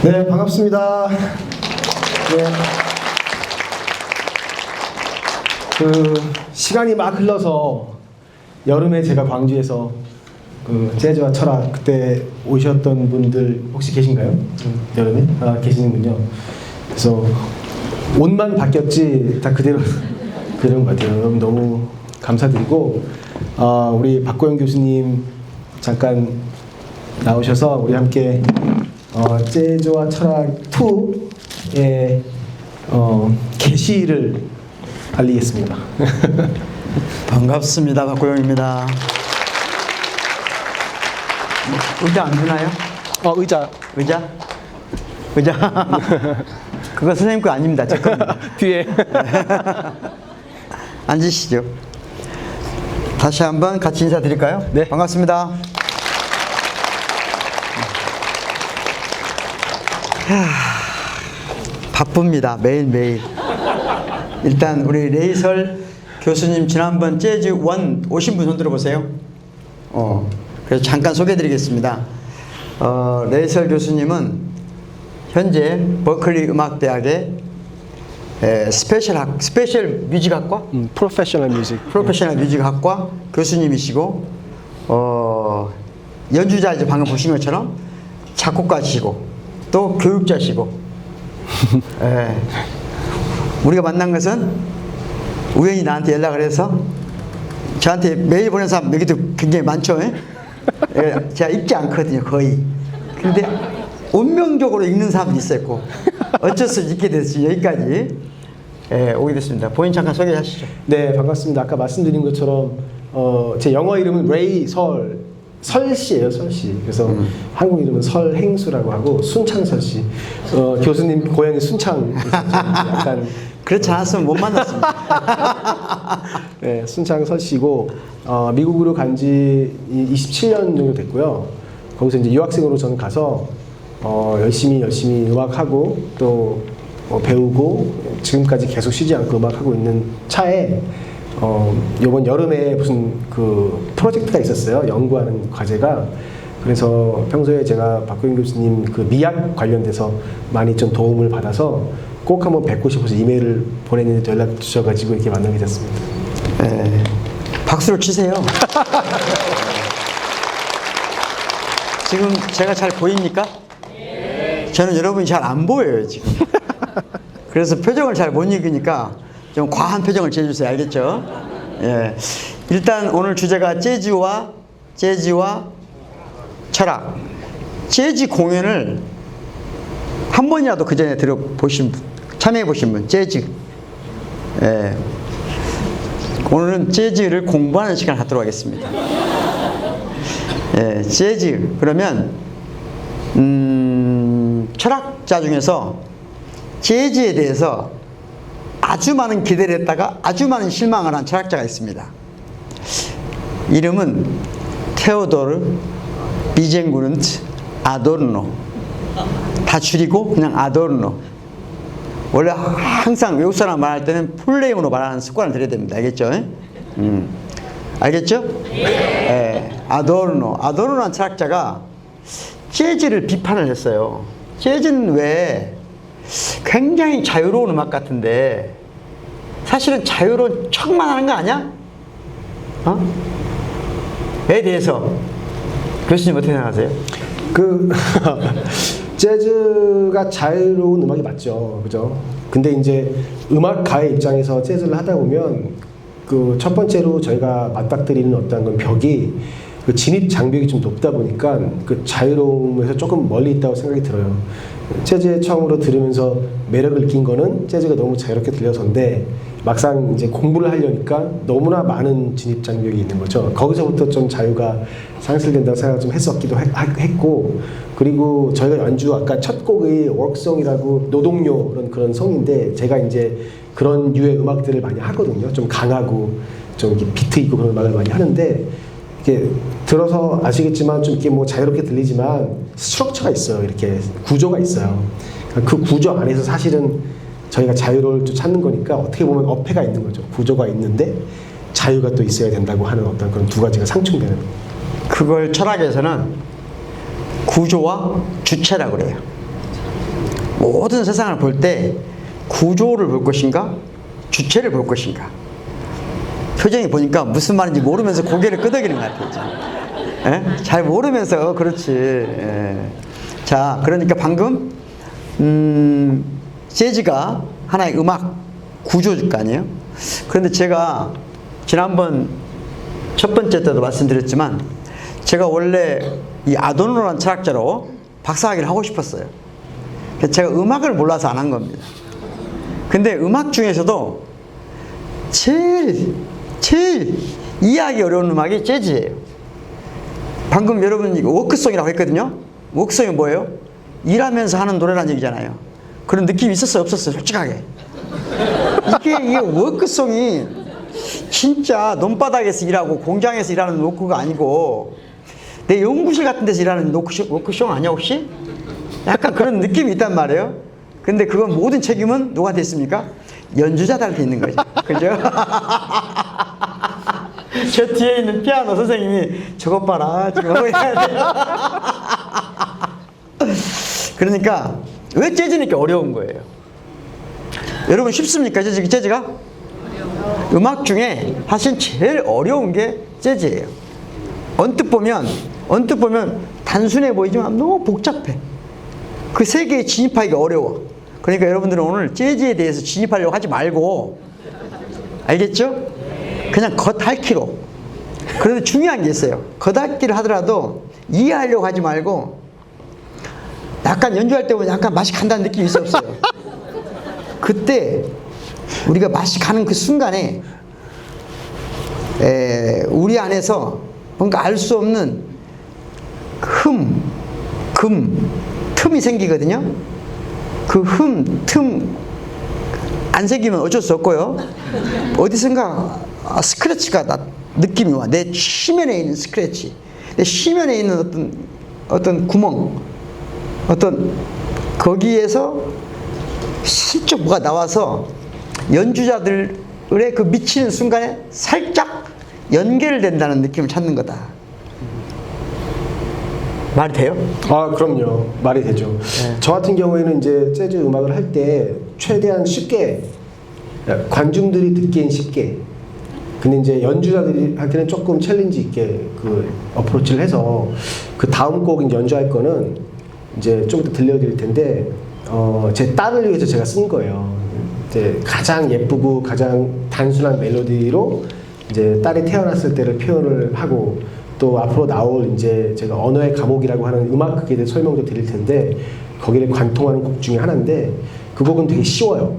네, 반갑습니다. 네. 시간이 막 흘러서 여름에 제가 광주에서 재즈와 철학 그때 오셨던 분들 혹시 계신가요? 여름에? 계시는군요. 그래서 옷만 바뀌었지 다 그대로 그런 것 같아요. 여러분 너무 감사드리고 우리 박고영 교수님 잠깐 나오셔서 우리 함께 재즈와 철학 2의 계시를 알리겠습니다. 반갑습니다. 박고영입니다. 의자 안 주나요? 의자. 의자? 그거 선생님 거 아닙니다. 제 겁니다. 뒤에. 앉으시죠. 다시 한번 같이 인사드릴까요? 네. 반갑습니다. 바쁩니다. 매일매일. 일단 우리 레이설 교수님 지난번 재즈 1 오신 분 손 들어보세요. 그래서 잠깐 소개해드리겠습니다. 레이설 교수님은 현재 버클리 음악대학의 스페셜 뮤직학과? 프로페셔널 뮤직. 프로페셔널 뮤직학과 교수님이시고, 연주자 이제 방금 보신 것처럼 작곡가시고, 또 교육자시고, 우리가 만난 것은 우연히 나한테 연락을 해서 저한테 메일 보낸 사람 여기도 굉장히 많죠. 제가 읽지 않거든요, 거의. 근데 운명적으로 읽는 사람도 있었고 어쩔 수 없이 읽게 됐어요. 여기까지 오게 됐습니다. 본인 잠깐 소개하시죠. 네, 반갑습니다. 아까 말씀드린 것처럼 제 영어 이름은 레이 설씨예요, 설씨. 그래서 한국 이름은 설행수라고 하고 순창 설씨. 교수님 고향이 순창. 약간 그렇지 않았으면 못 만났습니다. 네, 순창 설씨고 미국으로 간 지 27년 정도 됐고요. 거기서 이제 유학생으로 저는 가서 열심히 음악하고 또 배우고 지금까지 계속 쉬지 않고 음악하고 있는 차에 이번 여름에 무슨 프로젝트가 있었어요. 연구하는 과제가. 그래서 평소에 제가 박고영 교수님 미학 관련돼서 많이 좀 도움을 받아서 꼭 한번 뵙고 싶어서 이메일을 보냈는데 연락 주셔가지고 이렇게 만나게 됐습니다. 박수를 치세요. 지금 제가 잘 보입니까? 저는 여러분이 잘 안 보여요, 지금. 그래서 표정을 잘 못 읽으니까 좀 과한 표정을 지어주세요. 알겠죠? 예. 일단 오늘 주제가 재즈와 철학. 재즈 공연을 한 번이라도 그 전에 참여해 보신 분, 재즈. 예. 오늘은 재즈를 공부하는 시간을 갖도록 하겠습니다. 예, 재즈. 그러면, 철학자 중에서 재즈에 대해서 아주 많은 기대를 했다가 아주 많은 실망을 한 철학자가 있습니다. 이름은 테오도르 비젠구른트 아도르노. 다 줄이고 그냥 아도르노. 원래 항상 외국 사람 말할 때는 풀네임으로 말하는 습관을 들여야 됩니다. 알겠죠? 알겠죠? 아도르노라는 철학자가 재즈를 비판을 했어요. 재즈는 왜 굉장히 자유로운 음악 같은데 사실은 자유로운 척만 하는 거 아니야? 에 대해서 교수님 어떻게 생각하세요? 재즈가 자유로운 음악이 맞죠, 그죠? 근데 이제 음악가의 입장에서 재즈를 하다 보면 첫 번째로 저희가 맞닥뜨리는 어떤 건 벽이 진입 장벽이 좀 높다 보니까 자유로움에서 조금 멀리 있다고 생각이 들어요. 재즈 처음으로 들으면서 매력을 느낀 거는 재즈가 너무 자유롭게 들려서인데 막상 이제 공부를 하려니까 너무나 많은 진입 장벽이 있는 거죠. 거기서부터 좀 자유가 상실된다고 생각을 좀 했었기도 했고, 그리고 저희가 연주 아까 첫 곡의 워크송이라고 노동요 그런 성인데 제가 이제 그런 유의 음악들을 많이 하거든요. 좀 강하고 좀 이렇게 비트 있고 그런 음악을 많이 하는데 이게 들어서 아시겠지만 좀 이렇게 자유롭게 들리지만 스트럭처가 있어요. 이렇게 구조가 있어요. 그 구조 안에서 사실은 저희가 자유를 찾는 거니까 어떻게 보면 어폐가 있는 거죠. 구조가 있는데 자유가 또 있어야 된다고 하는 어떤 그런 두 가지가 상충되는. 그걸 철학에서는 구조와 주체라고 그래요. 모든 세상을 볼 때 구조를 볼 것인가 주체를 볼 것인가. 표정이 보니까 무슨 말인지 모르면서 고개를 끄덕이는 것 같아요. 예? 잘 모르면서 그렇지. 예. 자, 그러니까 방금 재즈가 하나의 음악 구조일 거 아니에요. 그런데 제가 지난번 첫 번째 때도 말씀드렸지만 제가 원래 이 아도노라는 철학자로 박사학위를 하고 싶었어요. 제가 음악을 몰라서 안 한 겁니다. 근데 음악 중에서도 제일 이해하기 어려운 음악이 재즈예요. 방금 여러분 워크송이라고 했거든요. 워크송이 뭐예요? 일하면서 하는 노래라는 얘기잖아요. 그런 느낌이 있었어요, 없었어요? 솔직하게. 이게 워크송이 진짜 논바닥에서 일하고 공장에서 일하는 워크가 아니고 내 연구실 같은 데서 일하는 워크송 아니야 혹시? 약간 그런 느낌이 있단 말이에요. 근데 그건 모든 책임은 누구한테 있습니까? 연주자들한테 있는 거죠. 그죠? 저 뒤에 있는 피아노 선생님이 저것 봐라 지금 하고 있어야 그러니까 왜 재즈니까 어려운 거예요. 여러분 쉽습니까? 재즈가? 음악 중에 사실 제일 어려운 게 재즈예요. 언뜻 보면 단순해 보이지만 너무 복잡해. 그 세계에 진입하기가 어려워. 그러니까 여러분들은 오늘 재즈에 대해서 진입하려고 하지 말고, 알겠죠? 그냥 겉핥기로. 그런데 중요한 게 있어요. 겉핥기를 하더라도 이해하려고 하지 말고 약간 연주할 때 보면 약간 맛이 간다는 느낌이 있어 없어요? 그때 우리가 맛이 가는 그 순간에 우리 안에서 뭔가 알 수 없는 틈이 생기거든요. 그 틈 안 생기면 어쩔 수 없고요. 어디선가 스크래치가 느낌이 와. 내 심연에 있는 스크래치, 내 심연에 있는 어떤 구멍, 거기에서 슬쩍 뭐가 나와서 연주자들의 그 미치는 순간에 살짝 연결된다는 느낌을 찾는 거다. 말이 돼요? 아, 그럼요. 말이 되죠. 네. 저 같은 경우에는 이제 재즈 음악을 할 때 최대한 쉽게, 관중들이 듣기엔 쉽게, 근데 이제 연주자들한테는 조금 챌린지 있게 그 어프로치를 해서 그 다음 곡 연주할 거는 이제 좀 이따 들려드릴 텐데, 제 딸을 위해서 제가 쓴 거예요. 이제 가장 예쁘고 가장 단순한 멜로디로 이제 딸이 태어났을 때를 표현을 하고, 또 앞으로 나올 이제 제가 언어의 감옥이라고 하는 음악극에 대해 설명도 드릴 텐데, 거기를 관통하는 곡 중에 하나인데, 그 곡은 되게 쉬워요.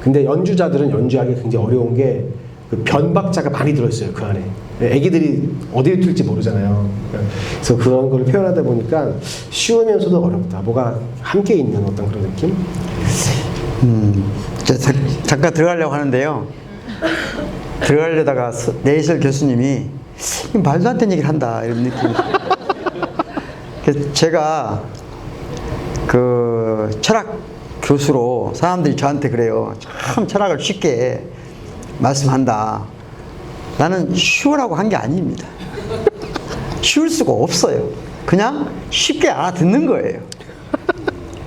근데 연주자들은 연주하기 굉장히 어려운 게 그 변박자가 많이 들어있어요, 그 안에. 애기들이 어디를 튈지 모르잖아요. 그래서 그런 걸 표현하다 보니까 쉬우면서도 어렵다. 뭐가 함께 있는 어떤 그런 느낌? 잠깐 들어가려고 하는데요. 들어가려다가 내실 교수님이 말도 안 되는 얘기를 한다 이런 느낌이. 그래서 제가 그 철학 교수로 사람들이 저한테 그래요. 참 철학을 쉽게 말씀한다. 나는 쉬우라고 한 게 아닙니다. 쉬울 수가 없어요. 그냥 쉽게 알아듣는 거예요.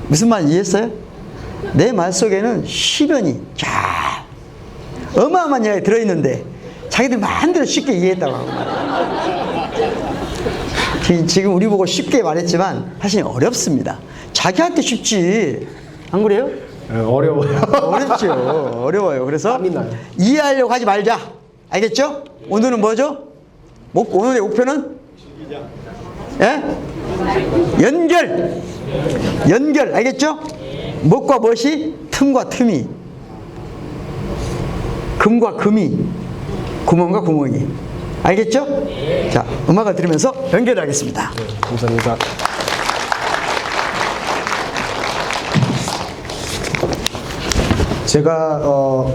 무슨 말 이해했어요? 내 말 속에는 시련이 쫙 어마어마한 이야기 들어있는데 자기들 마음대로 쉽게 이해했다고 하는 거예요. 지금 우리 보고 쉽게 말했지만 사실 어렵습니다. 자기한테 쉽지. 안 그래요? 어려워요. 어렵죠. 어려워요. 그래서 이해하려고 하지 말자. 알겠죠? 오늘은 뭐죠? 오늘의 목표는? 예? 연결. 알겠죠? 무엇과 무엇이? 틈과 틈이. 금과 금이. 구멍과 구멍이. 알겠죠? 자, 음악을 들으면서 연결하겠습니다. 네, 감사합니다. 제가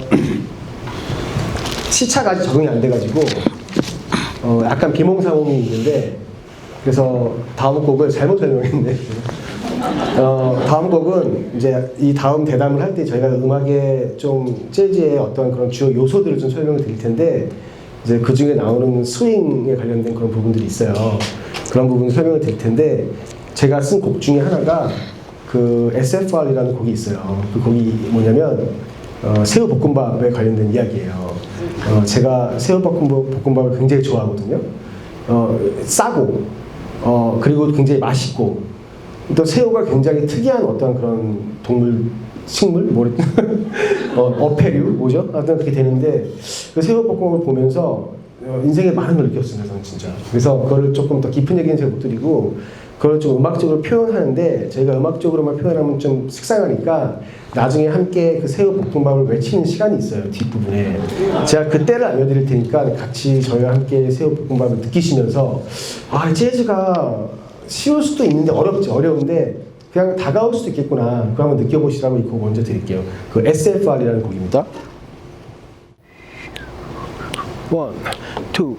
시차가 아직 적응이 안 돼가지고 약간 비몽사몽이 있는데, 그래서 다음 곡을 잘못 설명했네. 다음 곡은 이제 이 다음 대담을 할 때 저희가 음악의 좀 재즈의 어떤 그런 주요 요소들을 좀 설명을 드릴 텐데, 이제 그 중에 나오는 스윙에 관련된 그런 부분들이 있어요. 그런 부분 설명을 드릴 텐데, 제가 쓴 곡 중에 하나가 그 SFR이라는 곡이 있어요. 그 곡이 뭐냐면 새우 볶음밥에 관련된 이야기예요. 제가 새우 볶음밥을 굉장히 좋아하거든요. 싸고 그리고 굉장히 맛있고 또 새우가 굉장히 특이한 어떤 그런 동물 식물 뭐래 어패류 뭐죠? 하여튼 그렇게 되는데 그 새우 볶음밥을 보면서 인생에 많은 걸 느꼈어요. 저는 진짜. 그래서 그거를 조금 더 깊은 얘기는 제가 못 드리고 그걸 좀 음악적으로 표현하는데 저희가 음악적으로만 표현하면 좀 식상하니까 나중에 함께 그 새우 볶음밥을 외치는 시간이 있어요. 뒷부분에. 제가 그 때를 알려드릴 테니까 같이 저희와 함께 새우 볶음밥을 느끼시면서 아 재즈가 쉬울 수도 있는데 어려운데 그냥 다가올 수도 있겠구나. 그거 한번 느껴보시라고 이 곡 먼저 드릴게요. 그 SFR이라는 곡입니다. 1, 2,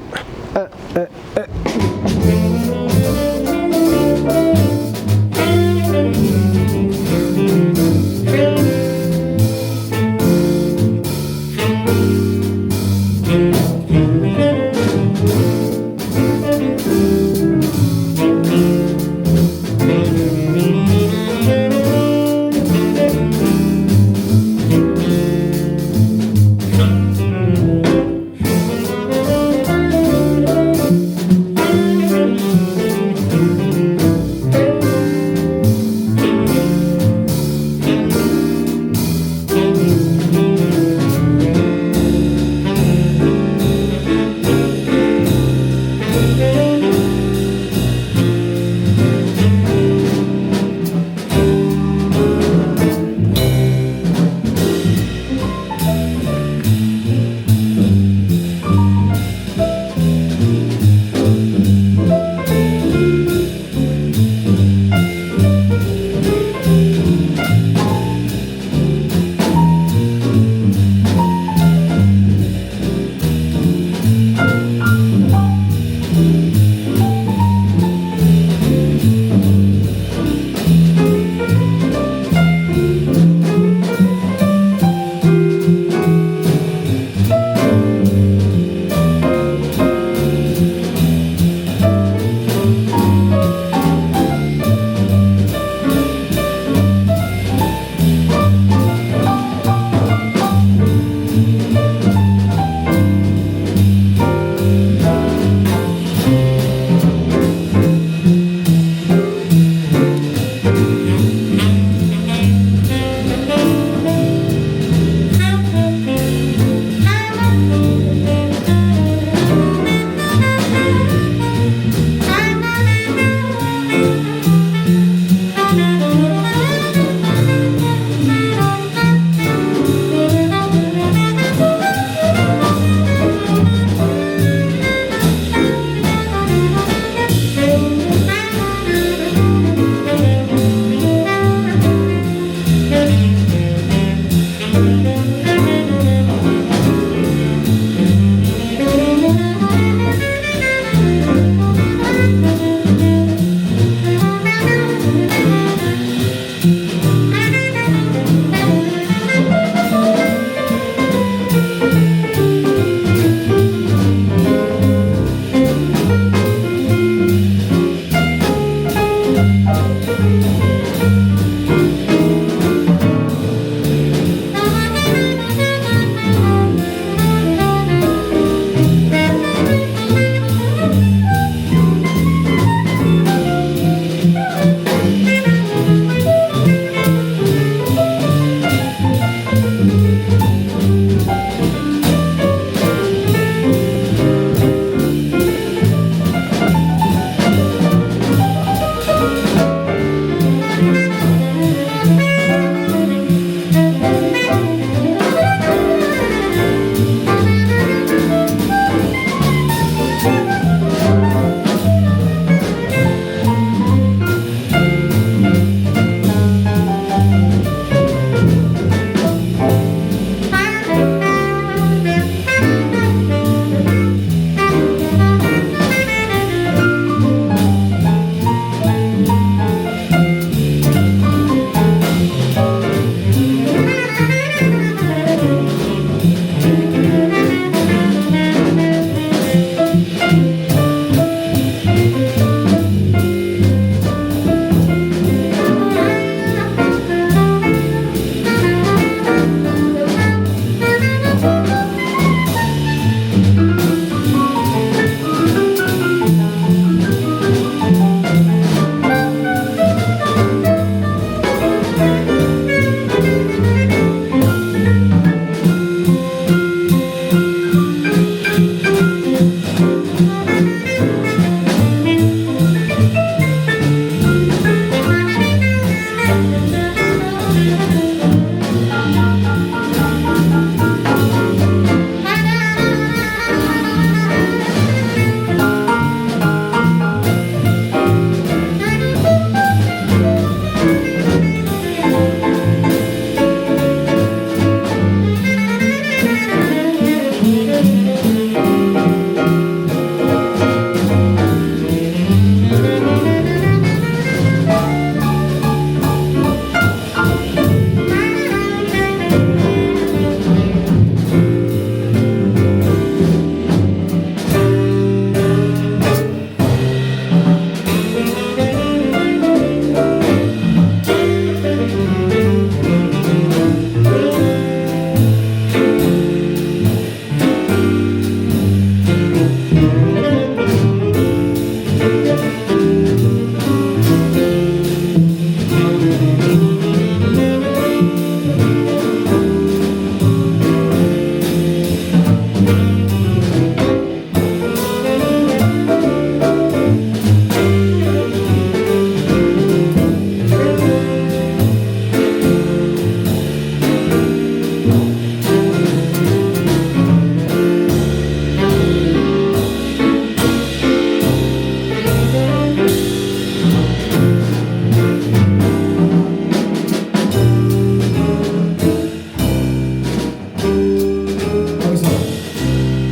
여기서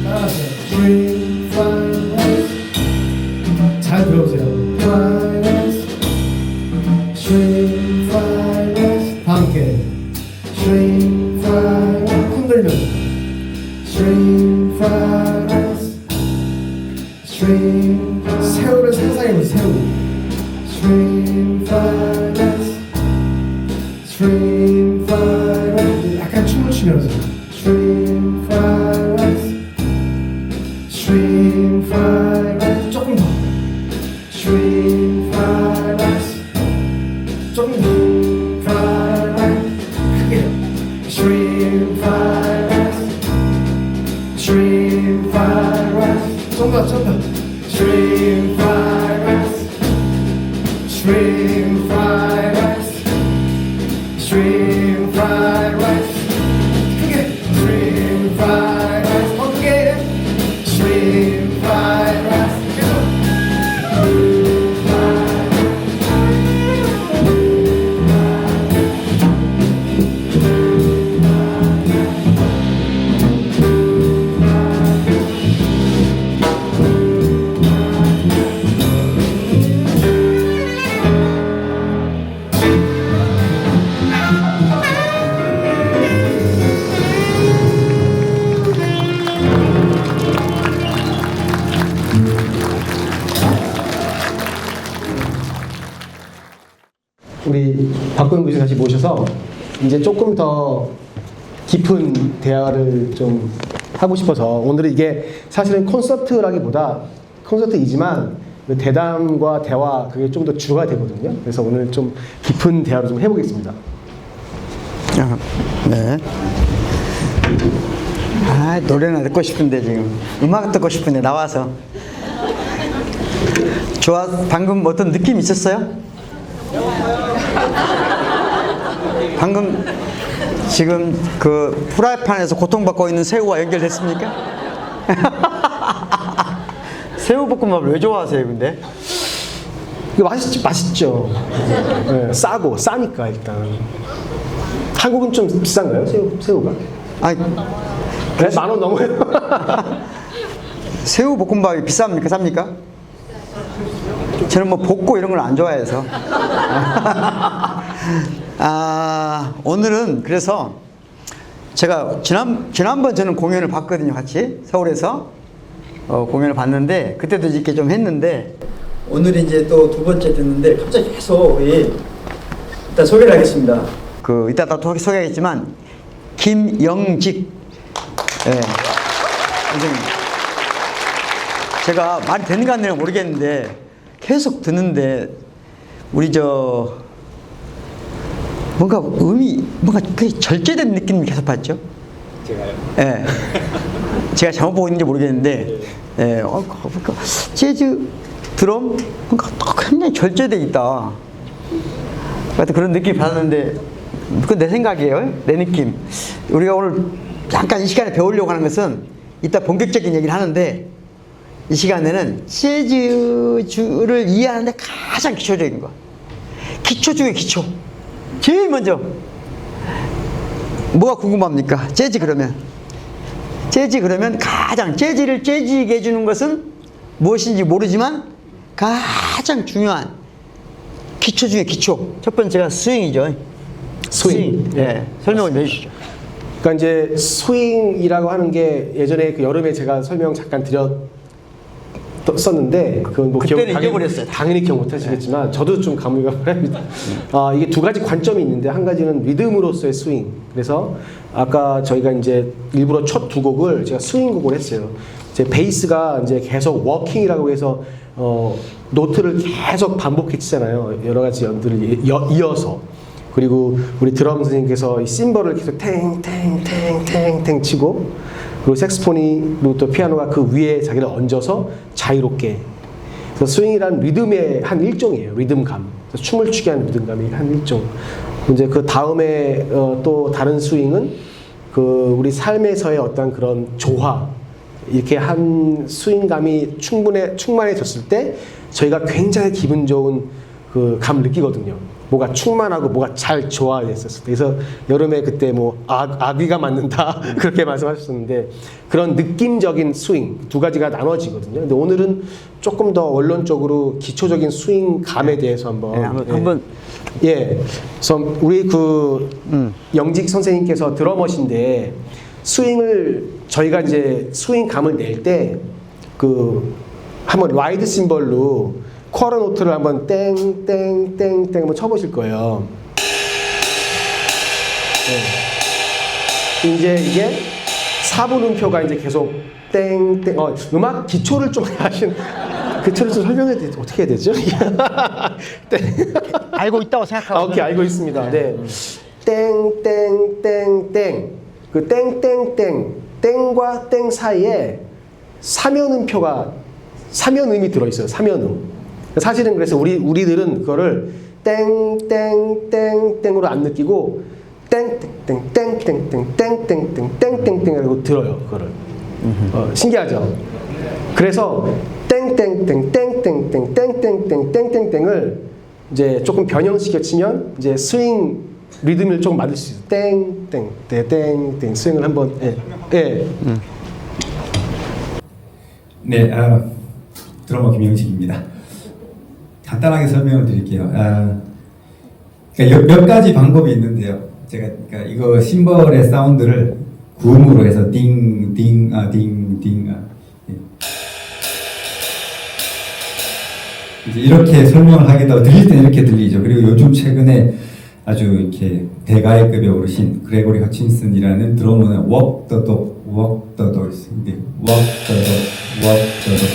따라하세요. Dream, fly, rise. 잘 배우세요. Fly, rise. Dream, fly, rise. 다 함께. Dream, fly, rise. 흔들면. Dream, fly, rise. Dream, 새우를 상상해보세요. 새우. Dream, fly, rise. Dream, fly, rise. 약간 춤을 추면서. Stream fly rise, stream fly rise. 조금 더. Stream fly rise, 조금 더. Fly rise, 크게. Stream fly rise, stream fly rise. 좀 더, 좀 더. Stream fly rise, stream fly rise, stream fly rise. Stream fly rise, 어떻게? Stream fly rise, 우리 박근홍 교수 다시 모셔서 이제 조금 더 깊은 대화를 좀 하고 싶어서, 오늘은 이게 사실은 콘서트라기보다 콘서트이지만 대담과 대화, 그게 좀 더 주가 되거든요. 그래서 오늘 좀 깊은 대화를 좀 해보겠습니다. 네. 아, 노래나 듣고 싶은데 지금 음악 듣고 싶은데 나와서. 좋아. 방금 어떤 느낌 있었어요? 방금 지금 그 프라이팬에서 고통받고 있는 새우와 연결됐습니까? 새우볶음밥을 왜 좋아하세요, 근데? 이거 맛있죠. 네, 싸고 싸니까 일단. 한국은 좀 비싼가요, 새우가? 아니, 네? 10,000원 넘어요. 새우볶음밥이 비쌉니까, 쌉니까? 저는 뭐 볶고 이런 걸 안 좋아해서. 아, 오늘은 그래서 제가 지난번 저는 공연을 봤거든요, 같이 서울에서 공연을 봤는데, 그때도 이렇게 좀 했는데, 오늘이 이제 또 두 번째 듣는데 갑자기 계속 일단 소개를 하겠습니다. 그 이따 또 소개하겠지만 김영직 선생님, 제가 말이 되는가 안 되는가 모르겠는데 계속 듣는데 우리 저 뭔가 음이 뭔가 절제된 느낌이 계속 받죠? 제가요? 예. 제가 잘못 보고 있는지 모르겠는데, 예. 그러니까 재즈, 드럼, 뭔가 굉장히 절제돼 있다. 하여튼 그런 느낌 받았는데, 그건 내 생각이에요. 내 느낌. 우리가 오늘 잠깐 이 시간에 배우려고 하는 것은 이따 본격적인 얘기를 하는데, 이 시간에는 재즈를 이해하는데 가장 기초적인 거. 기초 중에 기초. 제일 먼저 뭐가 궁금합니까? 재즈 그러면 가장 재즈를 재즈이게 해주는 것은 무엇인지 모르지만 가장 중요한 기초 중에 기초. 첫 번째가 스윙이죠. 스윙. 예, 설명을 좀 해주시죠. 그러니까 이제 스윙이라고 하는 게 예전에 그 여름에 제가 설명 잠깐 드렸었는데 그건 뭐 그때는 잊어버렸어요. 당연히 기억 못하시겠지만 저도 좀 가물가물합니다. 이게 두 가지 관점이 있는데 한 가지는 리듬으로서의 스윙. 그래서 아까 저희가 이제 일부러 첫 두 곡을 제가 스윙곡을 했어요. 이제 베이스가 이제 계속 워킹이라고 해서 노트를 계속 반복해 치잖아요. 여러 가지 연들을 이어서. 그리고 우리 드럼 선생님께서 이 심벌을 계속 탱탱탱탱탱 치고, 그리고 색스폰이 그리고 또 피아노가 그 위에 자기를 얹어서 자유롭게. 그래서 스윙이란 리듬의 한 일종이에요. 리듬감. 춤을 추게 하는 리듬감이 한 일종. 이제 그 다음에 또 다른 스윙은 그 우리 삶에서의 어떤 그런 조화, 이렇게 한 스윙감이 충만해졌을 때 저희가 굉장히 기분 좋은 그 감을 느끼거든요. 뭐가 충만하고 뭐가 잘 조화됐었을 때. 그래서 여름에 그때 뭐 아귀가 맞는다 그렇게 말씀하셨었는데, 그런 느낌적인 스윙 두 가지가 나눠지거든요. 근데 오늘은 조금 더 원론적으로 기초적인 스윙 감에 대해서 한번 예. 그래서 우리 그 영직 선생님께서 드러머신데 스윙을 저희가 이제 스윙 감을 낼 때 그 한번 라이드 심벌로 쿼터 노트를 한번 땡땡땡땡 한번 쳐보실 거예요. 네. 이제 이게 4분 음표가 이제 계속 땡땡. 음악 기초를 좀 하신. 기초를 좀 설명해 어떻게 해야 되죠? 땡. 알고 있다고 생각하고. 오케이, 알고 있습니다. 네. 땡땡땡땡. 그 땡땡땡 땡과 땡 사이에 사면음이 들어있어요. 사면음. 사실은 그래서 우리들은 그거를 땡땡땡땡으로 안 느끼고 땡땡땡땡땡땡땡땡땡땡땡이라고 들어요. 그거를. 신기하죠? 그래서 땡땡땡땡땡땡땡땡땡땡땡을 이제 조금 변형시켜 치면 이제 스윙 리듬을 조금 만들 수 있어요. 땡땡 땡땡 스윙을 한번 네, 드러머 김영식입니다. 간단하게 설명을 드릴게요. 그러니까 몇 가지 방법이 있는데요. 제가 그러니까 이거 심벌의 사운드를 구음으로 해서 띵, 띵, 띵, 띵, 예. 이제 이렇게 설명을 하겠다고 들릴 때는 이렇게 들리죠. 그리고 요즘 최근에 아주 이렇게 대가의급에 오르신 그레고리 허친슨이라는 드러머는 웍더독, 웍더독 있습니다. 웍더독, 웍더독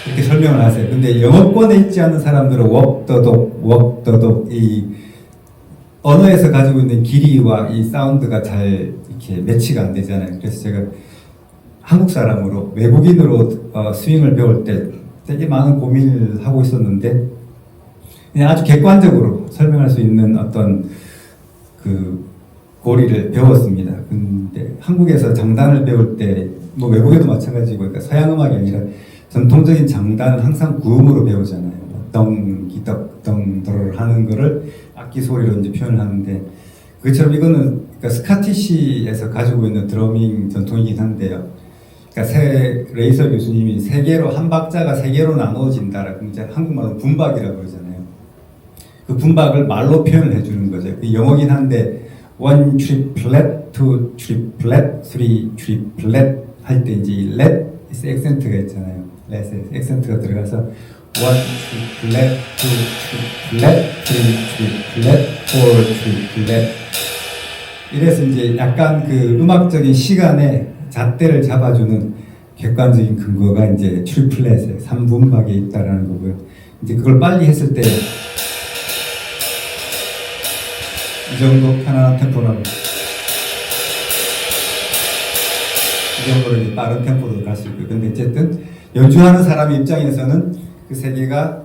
이렇게 설명을 하세요. 근데 영어권에 있지 않은 사람들은 웍더독 이 언어에서 가지고 있는 길이와 이 사운드가 잘 이렇게 매치가 안 되잖아요. 그래서 제가 한국 사람으로 외국인으로 스윙을 배울 때 되게 많은 고민을 하고 있었는데 그냥 아주 객관적으로 설명할 수 있는 어떤 그 고리를 배웠습니다. 근데 한국에서 장단을 배울 때 뭐 외국에도 마찬가지고 그러니까 서양 음악이 아니라 전통적인 장단은 항상 구음으로 배우잖아요. 덩, 기덕, 덩, 도를 하는 거를 악기 소리로 이제 표현을 하는데 그것처럼 이거는 그러니까 스카티시에서 가지고 있는 드러밍 전통이긴 한데요. 그러니까 레이서 교수님이 세 개로 한 박자가 세 개로 나누어진다라고 이제 한국말로 분박이라고 그러잖아요. 그 분박을 말로 표현을 해주는 거죠. 그 영어긴 한데 1 트리플렛, 2 트리플렛, 3 트리플렛 할 때 이제 let 액센트가 있잖아요. let에 액센트가 들어가서 1 트리플렛, 2 트리플렛, 3 트리플렛, 4 트리플렛 이래서 이제 약간 그 음악적인 시간에 잣대를 잡아주는 객관적인 근거가 이제 트리플렛에 3분박에 있다라는 거고요. 이제 그걸 빨리 했을 때 이 정도 편안한 템포라고 이 정도로 이제 빠른 템포로 갈 수 있고요. 근데 어쨌든 연주하는 사람 입장에서는 그 세 개가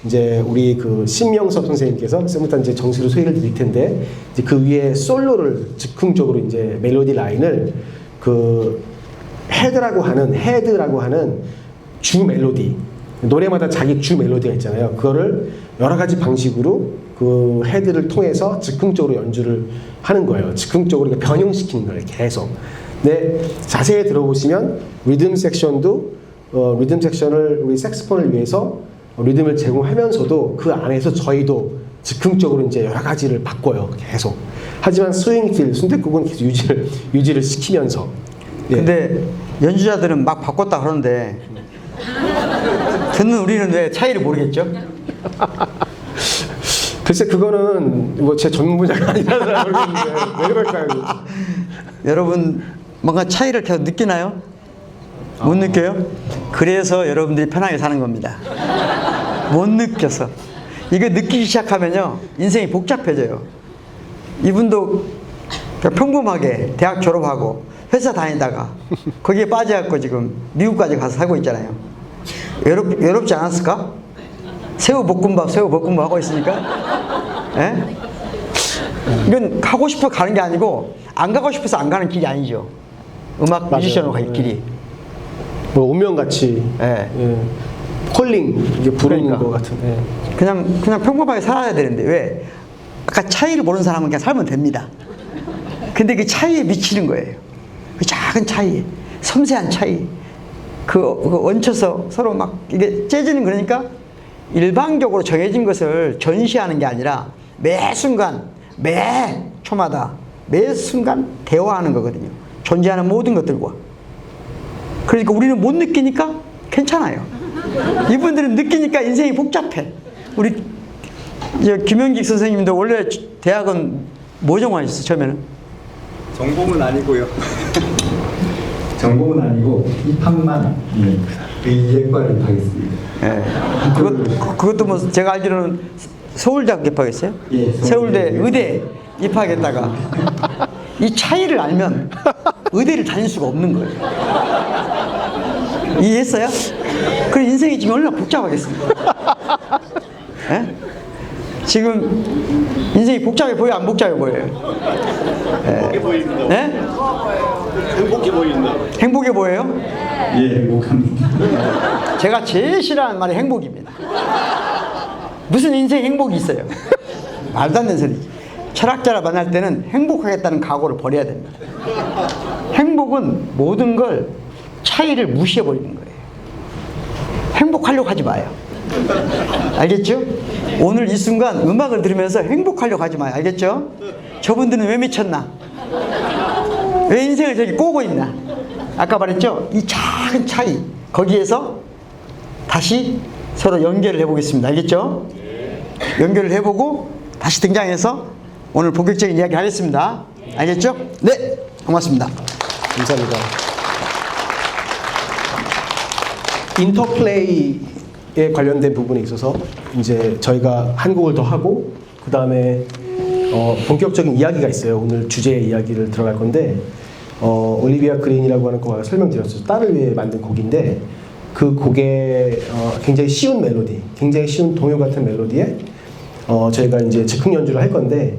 이제 우리 그 신명섭 선생님께서 좀 이따 이제 정식으로 소개를 드릴 텐데 이제 그 위에 솔로를 즉흥적으로 이제 멜로디 라인을 그 헤드라고 하는 주 멜로디 노래마다 자기 주 멜로디가 있잖아요. 그거를 여러 가지 방식으로 그 헤드를 통해서 즉흥적으로 연주를 하는 거예요. 즉흥적으로 그러니까 변형시키는 거예요. 계속. 근데 자세히 들어보시면 리듬 섹션도 리듬 섹션을 우리 색스폰을 위해서 리듬을 제공하면서도 그 안에서 저희도 즉흥적으로 이제 여러 가지를 바꿔요. 계속. 하지만 스윙길 순댓국은 계속 유지를 시키면서. 예. 근데 연주자들은 막 바꿨다 그러는데 듣는 우리는 왜 차이를 모르겠죠? 글쎄 그거는 뭐 제 전문 분야가 아니라서 모르겠는데 왜 그럴까요? 여러분 뭔가 차이를 계속 느끼나요? 못 느껴요? 그래서 여러분들이 편하게 사는 겁니다. 못 느껴서. 이거 느끼기 시작하면요 인생이 복잡해져요. 이분도 그냥 평범하게 대학 졸업하고 회사 다니다가 거기에 빠져갖고 지금 미국까지 가서 살고 있잖아요. 외롭지 않았을까? 새우볶음밥 하고 있으니까. 예? 이건 가고 싶어 가는 게 아니고 안 가고 싶어서 안 가는 길이 아니죠. 음악 뮤지션으로 갈 길이. 뭐 운명같이 예. 예. 콜링 이게 부르는 그러니까. 것 같은. 예. 그냥 평범하게 살아야 되는데 왜? 아까 차이를 모르는 사람은 그냥 살면 됩니다. 근데 그 차이에 미치는 거예요. 그 작은 차이, 섬세한 차이, 그 얹혀서 서로 막 이게 째지는 그러니까 일방적으로 정해진 것을 전시하는 게 아니라 매 순간, 매 초마다, 매 순간 대화하는 거거든요. 존재하는 모든 것들과. 그러니까 우리는 못 느끼니까 괜찮아요. 이분들은 느끼니까 인생이 복잡해. 우리 김영직 선생님도 원래 대학은 뭐 전공하셨어요, 처음에는? 전공은 아니고요. 전공은 아니고 입학만 의예과를 입학했습니다. 예. 그것도 뭐 제가 알기로는 서울대학교 입학했어요? 예, 서울대 의대 입학했다가 이 차이를 알면 의대를 다닐 수가 없는 거예요. 이해했어요? 그 인생이 지금 얼마나 복잡하겠습니까? 예? 지금 인생이 복잡해 보여요? 안 복잡해 보여요? 행복해 보입니다. 네? 행복해 보인다. 행복해 보여요? 예, 행복합니다. 제가 제일 싫어하는 말이 행복입니다. 무슨 인생 행복이 있어요? 말도 안 되는 소리지. 철학자를 만날 때는 행복하겠다는 각오를 버려야 됩니다. 행복은 모든 걸 차이를 무시해버리는 거예요. 행복하려고 하지 마요. 알겠죠? 오늘 이 순간 음악을 들으면서 행복하려고 하지 마요. 알겠죠? 저분들은 왜 미쳤나? 왜 인생을 저렇게 꼬고 있나? 아까 말했죠? 이 작은 차이, 거기에서 다시 서로 연결을 해보겠습니다. 알겠죠? 연결을 해보고 다시 등장해서 오늘 본격적인 이야기 하겠습니다. 알겠죠? 네, 고맙습니다. 감사합니다. 인터플레이에 관련된 부분에 있어서 이제 저희가 한 곡을 더 하고 그 다음에 본격적인 이야기가 있어요. 오늘 주제의 이야기를 들어갈 건데 올리비아 그린이라고 하는 곡을 설명드렸어요. 딸을 위해 만든 곡인데 그 곡에 굉장히 쉬운 멜로디, 굉장히 쉬운 동요 같은 멜로디에 저희가 이제 즉흥 연주를 할 건데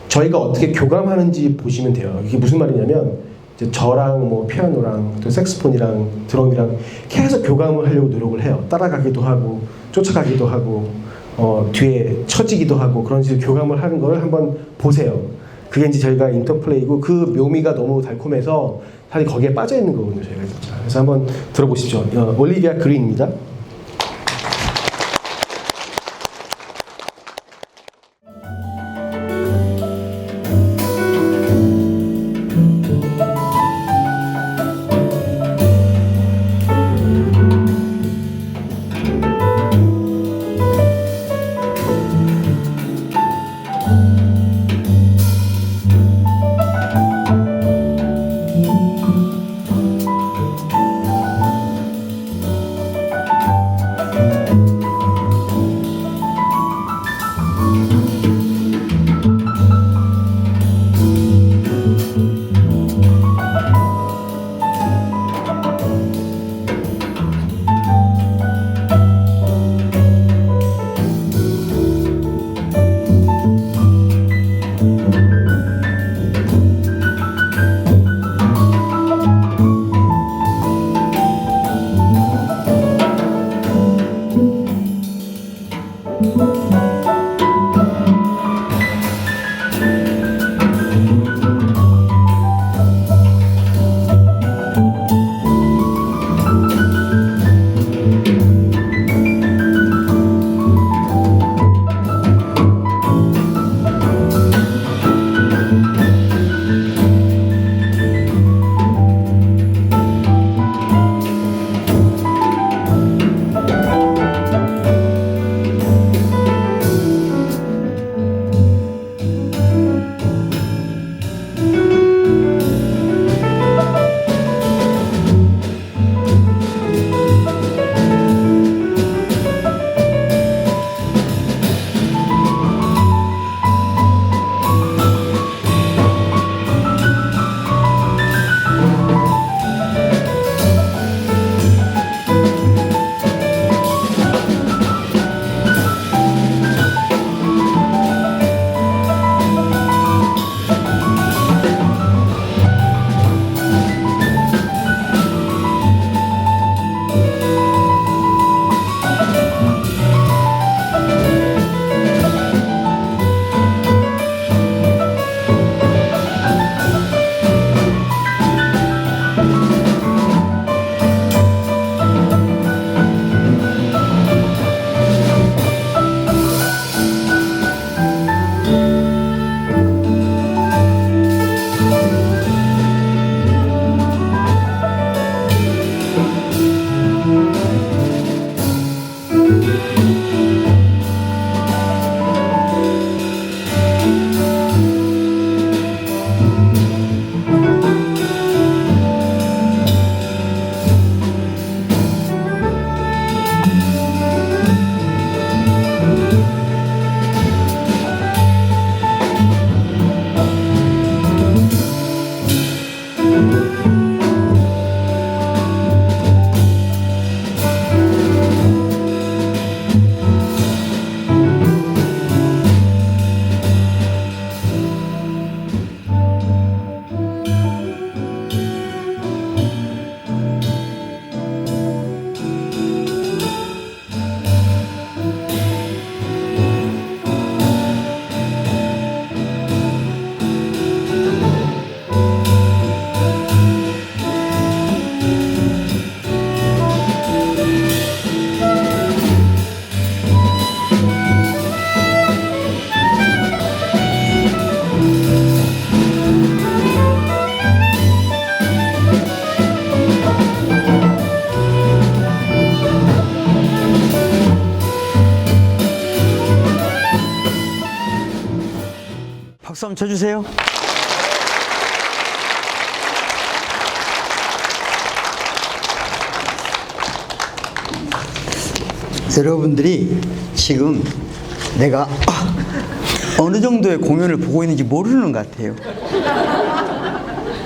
저희가 어떻게 교감하는지 보시면 돼요. 이게 무슨 말이냐면 이제 저랑 뭐 피아노랑 또 색스폰이랑 드럼이랑 계속 교감을 하려고 노력을 해요. 따라가기도 하고 쫓아가기도 하고 뒤에 쳐지기도 하고 그런 식으로 교감을 하는 걸 한번 보세요. 그게 이제 저희가 인터플레이고 그 묘미가 너무 달콤해서 사실 거기에 빠져 있는 거거든요. 저희가 그래서 한번 들어보십시오. 올리비아 그린입니다. 박수 한번 쳐주세요. 여러분들이 지금 내가 어느 정도의 공연을 보고 있는지 모르는 것 같아요.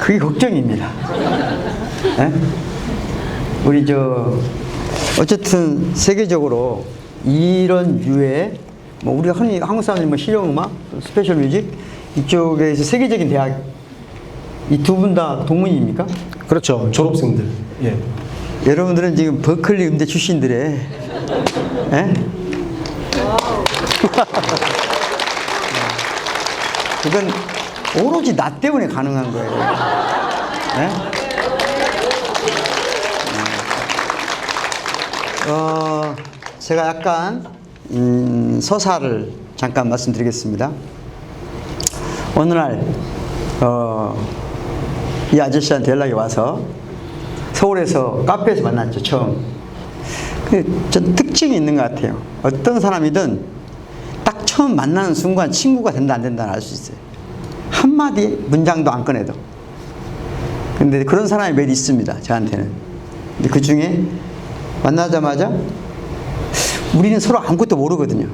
그게 걱정입니다. 에? 우리 어쨌든 세계적으로 이런 류의 뭐 우리가 흔히 한국 사람들이 뭐 실용음악, 스페셜 뮤직 이쪽에서 세계적인 대학 이 두 분 다 동문입니까? 그렇죠. 졸업생들. 예. 여러분들은 지금 버클리 음대 출신들의 에? 그건 오로지 나 때문에 가능한 거예요. 에? 제가 약간 서사를 잠깐 말씀드리겠습니다. 어느 날 이 아저씨한테 연락이 와서 서울에서 카페에서 만났죠, 처음. 근데 전 특징이 있는 것 같아요. 어떤 사람이든 딱 처음 만나는 순간 친구가 된다 안 된다는 알 수 있어요. 한마디 문장도 안 꺼내도. 근데 그런 사람이 매일 있습니다, 저한테는. 근데 그 중에 만나자마자 우리는 서로 아무것도 모르거든요.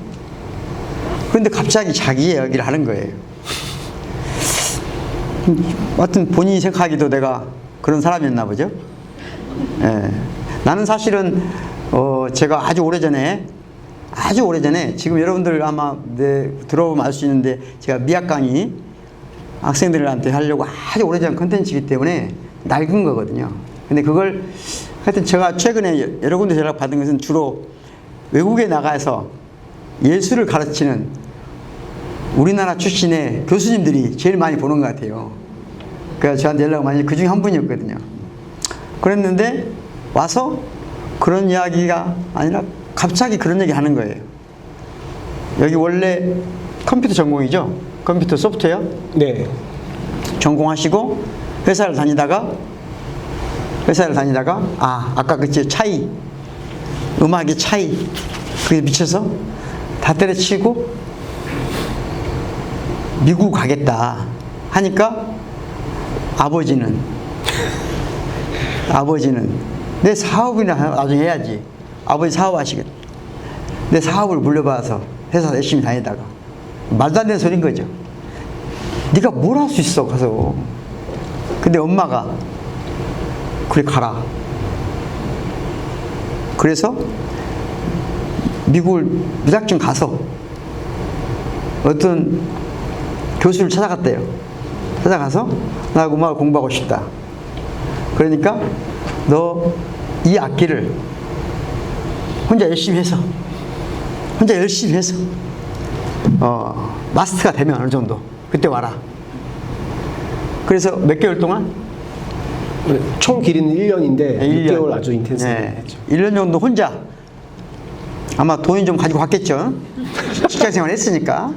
그런데 갑자기 자기 이야기를 하는 거예요. 하여튼 본인이 생각하기도 내가 그런 사람이었나 보죠. 예. 나는 사실은 제가 아주 오래전에 지금 여러분들 아마 들어보면 알 수 있는데 제가 미학 강의 학생들한테 하려고 아주 오래전 컨텐츠이기 때문에 낡은 거거든요. 근데 그걸 하여튼 제가 최근에 여러 군데 연락 받은 것은 주로 외국에 나가서 예술을 가르치는 우리나라 출신의 교수님들이 제일 많이 보는 것 같아요. 그래서 저한테 연락을 많이 그 중에 한 분이었거든요. 그랬는데 와서 그런 이야기가 아니라 갑자기 그런 얘기 하는 거예요. 여기 원래 컴퓨터 전공이죠? 컴퓨터 소프트웨어? 네. 전공하시고 회사를 다니다가 아까 그 차이, 음악의 차이 그게 미쳐서 다 때려치고 미국 가겠다 하니까 아버지는 내 사업이나 나중에 해야지. 아버지 사업하시겠다. 내 사업을 물려받아서 회사 열심히 다니다가 말도 안 되는 소리인 거죠. 네가 뭘 할 수 있어 가서. 근데 엄마가 그래 가라. 그래서 미국을 무작정 가서 어떤 교수를 찾아갔대요. 찾아가서 나 음악을 공부하고 싶다. 그러니까 너 이 악기를 혼자 열심히 해서 마스터가 되면 어느 정도 그때 와라. 그래서 몇 개월 동안 총 길이는 1년인데 6개월 아주 인텐시브하게 네, 했죠. 1년 정도 혼자 아마 돈이 좀 가지고 갔겠죠. 직장생활 했으니까.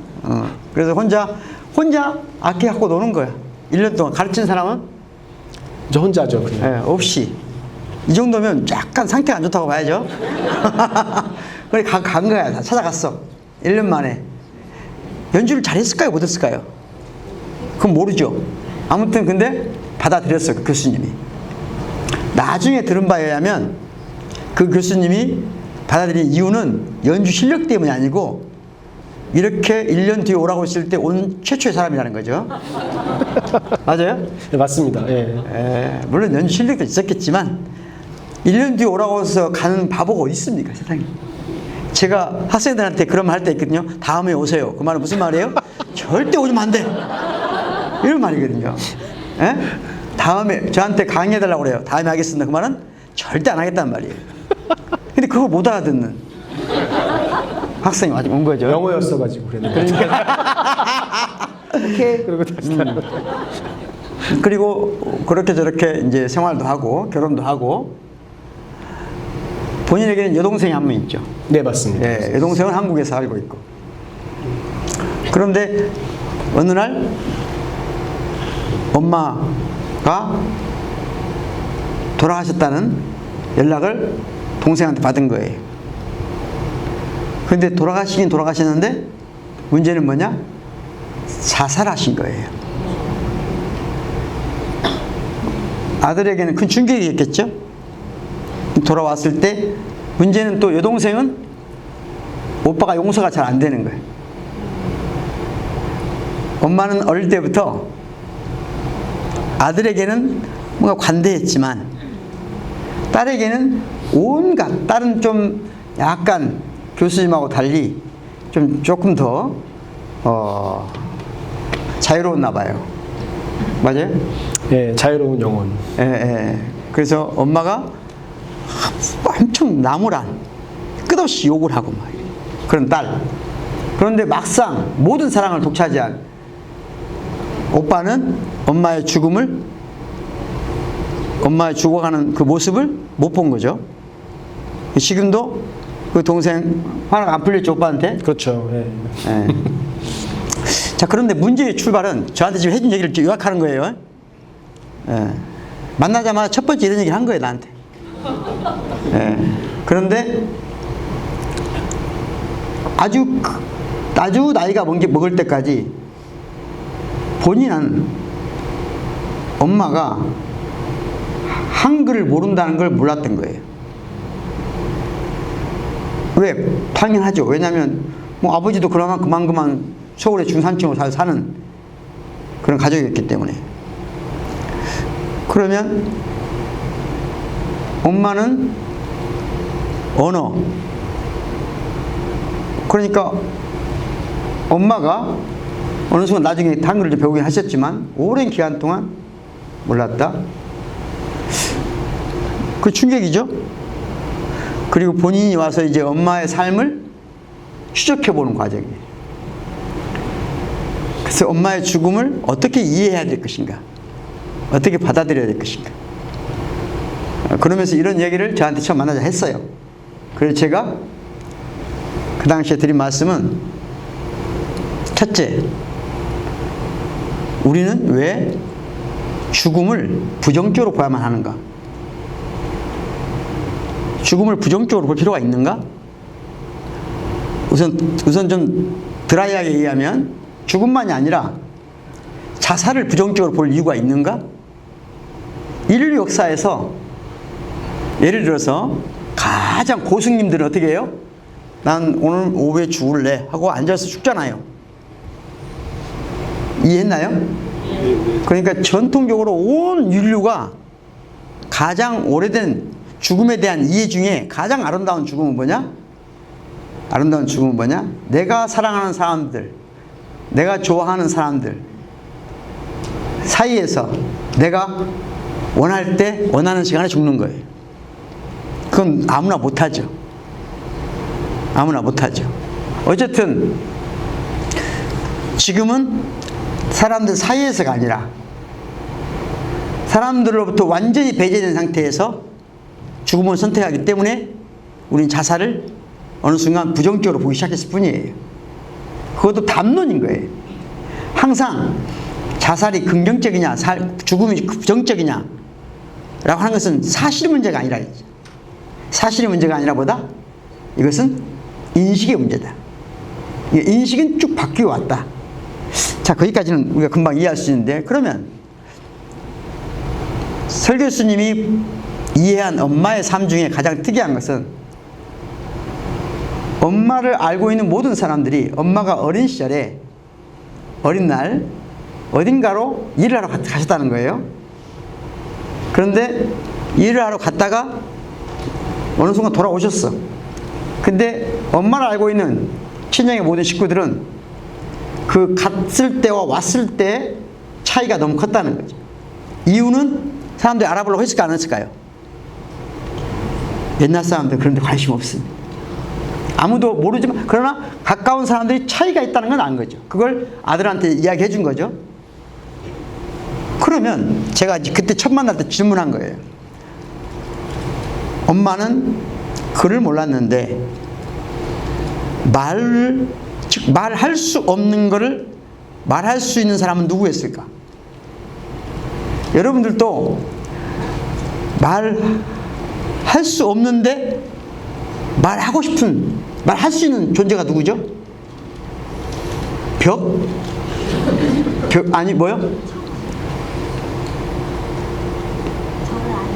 그래서 혼자 악기 갖고 노는 거야. 1년 동안. 가르치는 사람은 저 혼자죠. 그냥. 없이. 이 정도면 약간 상태가 안 좋다고 봐야죠. 그래 간 거야. 다 찾아갔어. 1년 만에. 연주를 잘했을까요? 못했을까요? 그건 모르죠. 아무튼 근데 받아들였어요. 그 교수님이. 나중에 들은 바에 의하면 그 교수님이 받아들인 이유는 연주 실력 때문이 아니고 이렇게 1년 뒤에 오라고 했을 때 온 최초의 사람이라는 거죠. 맞아요? 네, 맞습니다. 예. 물론 연주 실력도 있었겠지만 1년 뒤에 오라고 해서 가는 바보가 어디 있습니까, 세상에. 제가 학생들한테 그런 말 할 때 있거든요. 다음에 오세요. 그 말은 무슨 말이에요? 절대 오면 안 돼. 이런 말이거든요. 에? 다음에 저한테 강의해달라고 그래요. 다음에 하겠습니다. 그 말은 절대 안 하겠다는 말이에요. 근데 그걸 못 알아듣는 학생이 아직 온 거죠. 영어였어가지고 그랬는데. 오케이. 그리고 다시 그리고 그렇게 저렇게 이제 생활도 하고 결혼도 하고 본인에게는 여동생이 한 명 있죠. 네, 맞습니다. 예, 여동생은 한국에서 살고 있고. 그런데 어느 날 엄마가 돌아가셨다는 연락을 동생한테 받은 거예요. 근데 돌아가시긴 돌아가셨는데 문제는 뭐냐? 자살하신 거예요. 아들에게는 큰 충격이었겠죠. 돌아왔을 때 문제는 또 여동생은 오빠가 용서가 잘 안 되는 거예요. 엄마는 어릴 때부터 아들에게는 뭔가 관대했지만 딸에게는 온갖, 딸은 좀 약간 교수님하고 달리 좀 조금 더 자유로웠나 봐요. 맞아요? 예, 자유로운 영혼. 예, 예. 그래서 엄마가 엄청 나무란 끝없이 욕을 하고 막 그런 딸. 그런데 막상 모든 사랑을 독차지한 오빠는 엄마의 죽어가는 그 모습을 못 본 거죠. 지금도 그 동생 화가 안 풀렸죠, 오빠한테? 그렇죠. 예. 예. 자, 그런데 문제의 출발은 저한테 지금 해준 얘기를 요약하는 거예요. 예. 만나자마자 첫 번째 이런 얘기를 한 거예요, 나한테. 예. 그런데 아주 나이가 먹을 때까지 본인은 엄마가 한글을 모른다는 걸 몰랐던 거예요. 왜? 당연하죠. 왜냐하면 뭐 아버지도 그만 서울의 중산층으로 사는 그런 가족이었기 때문에. 그러면 엄마는 언어, 그러니까 엄마가 어느 순간 나중에 한글을 배우긴 하셨지만 오랜 기간 동안 몰랐다. 그 충격이죠. 그리고 본인이 와서 이제 엄마의 삶을 추적해보는 과정이에요. 그래서 엄마의 죽음을 어떻게 이해해야 될 것인가, 어떻게 받아들여야 될 것인가. 그러면서 이런 얘기를 저한테 처음 만나자 했어요. 그래서 제가 그 당시에 드린 말씀은, 첫째, 우리는 왜 죽음을 부정적으로 봐야만 하는가? 죽음을 부정적으로 볼 필요가 있는가? 우선 좀 드라이하게 얘기하면 죽음만이 아니라 자살을 부정적으로 볼 이유가 있는가? 인류 역사에서 예를 들어서 가장 고승님들은 어떻게 해요? 난 오늘 오후에 죽을래 하고 앉아서 죽잖아요. 이해했나요? 그러니까 전통적으로 온 인류가 가장 오래된 죽음에 대한 이해 중에 가장 아름다운 죽음은 뭐냐? 아름다운 죽음은 뭐냐? 내가 사랑하는 사람들, 내가 좋아하는 사람들 사이에서 내가 원할 때 원하는 시간에 죽는 거예요. 그건 아무나 못하죠. 아무나 못하죠. 어쨌든 지금은 사람들 사이에서가 아니라 사람들로부터 완전히 배제된 상태에서 죽음을 선택하기 때문에 우리는 자살을 어느 순간 부정적으로 보기 시작했을 뿐이에요. 그것도 담론인 거예요. 항상 자살이 긍정적이냐 죽음이 부정적이냐 라고 하는 것은 사실의 문제가 아니라, 사실의 문제가 아니라 보다 이것은 인식의 문제다. 인식은 쭉 바뀌어 왔다. 자, 거기까지는 우리가 금방 이해할 수 있는데, 그러면 설 교수님이 이해한 엄마의 삶 중에 가장 특이한 것은, 엄마를 알고 있는 모든 사람들이 엄마가 어린 시절에, 어린 날 어딘가로 일을 하러 가셨다는 거예요. 그런데 일을 하러 갔다가 어느 순간 돌아오셨어. 근데 엄마를 알고 있는 친정의 모든 식구들은 그 갔을 때와 왔을 때 차이가 너무 컸다는 거죠. 이유는 사람들이 알아보려고 했을까 안 했을까요? 옛날 사람들 그런 데 관심 없습니다. 아무도 모르지만, 그러나 가까운 사람들이 차이가 있다는 건 아는 거죠. 그걸 아들한테 이야기해 준 거죠. 그러면 제가 그때 첫 만날 때 질문한 거예요. 엄마는 글을 몰랐는데 말할 수 없는 거를 말할 수 있는 사람은 누구였을까? 여러분들도 말할 수 없는데 말하고 싶은, 말할 수 있는 존재가 누구죠? 벽? 아니 뭐요? 저를 아는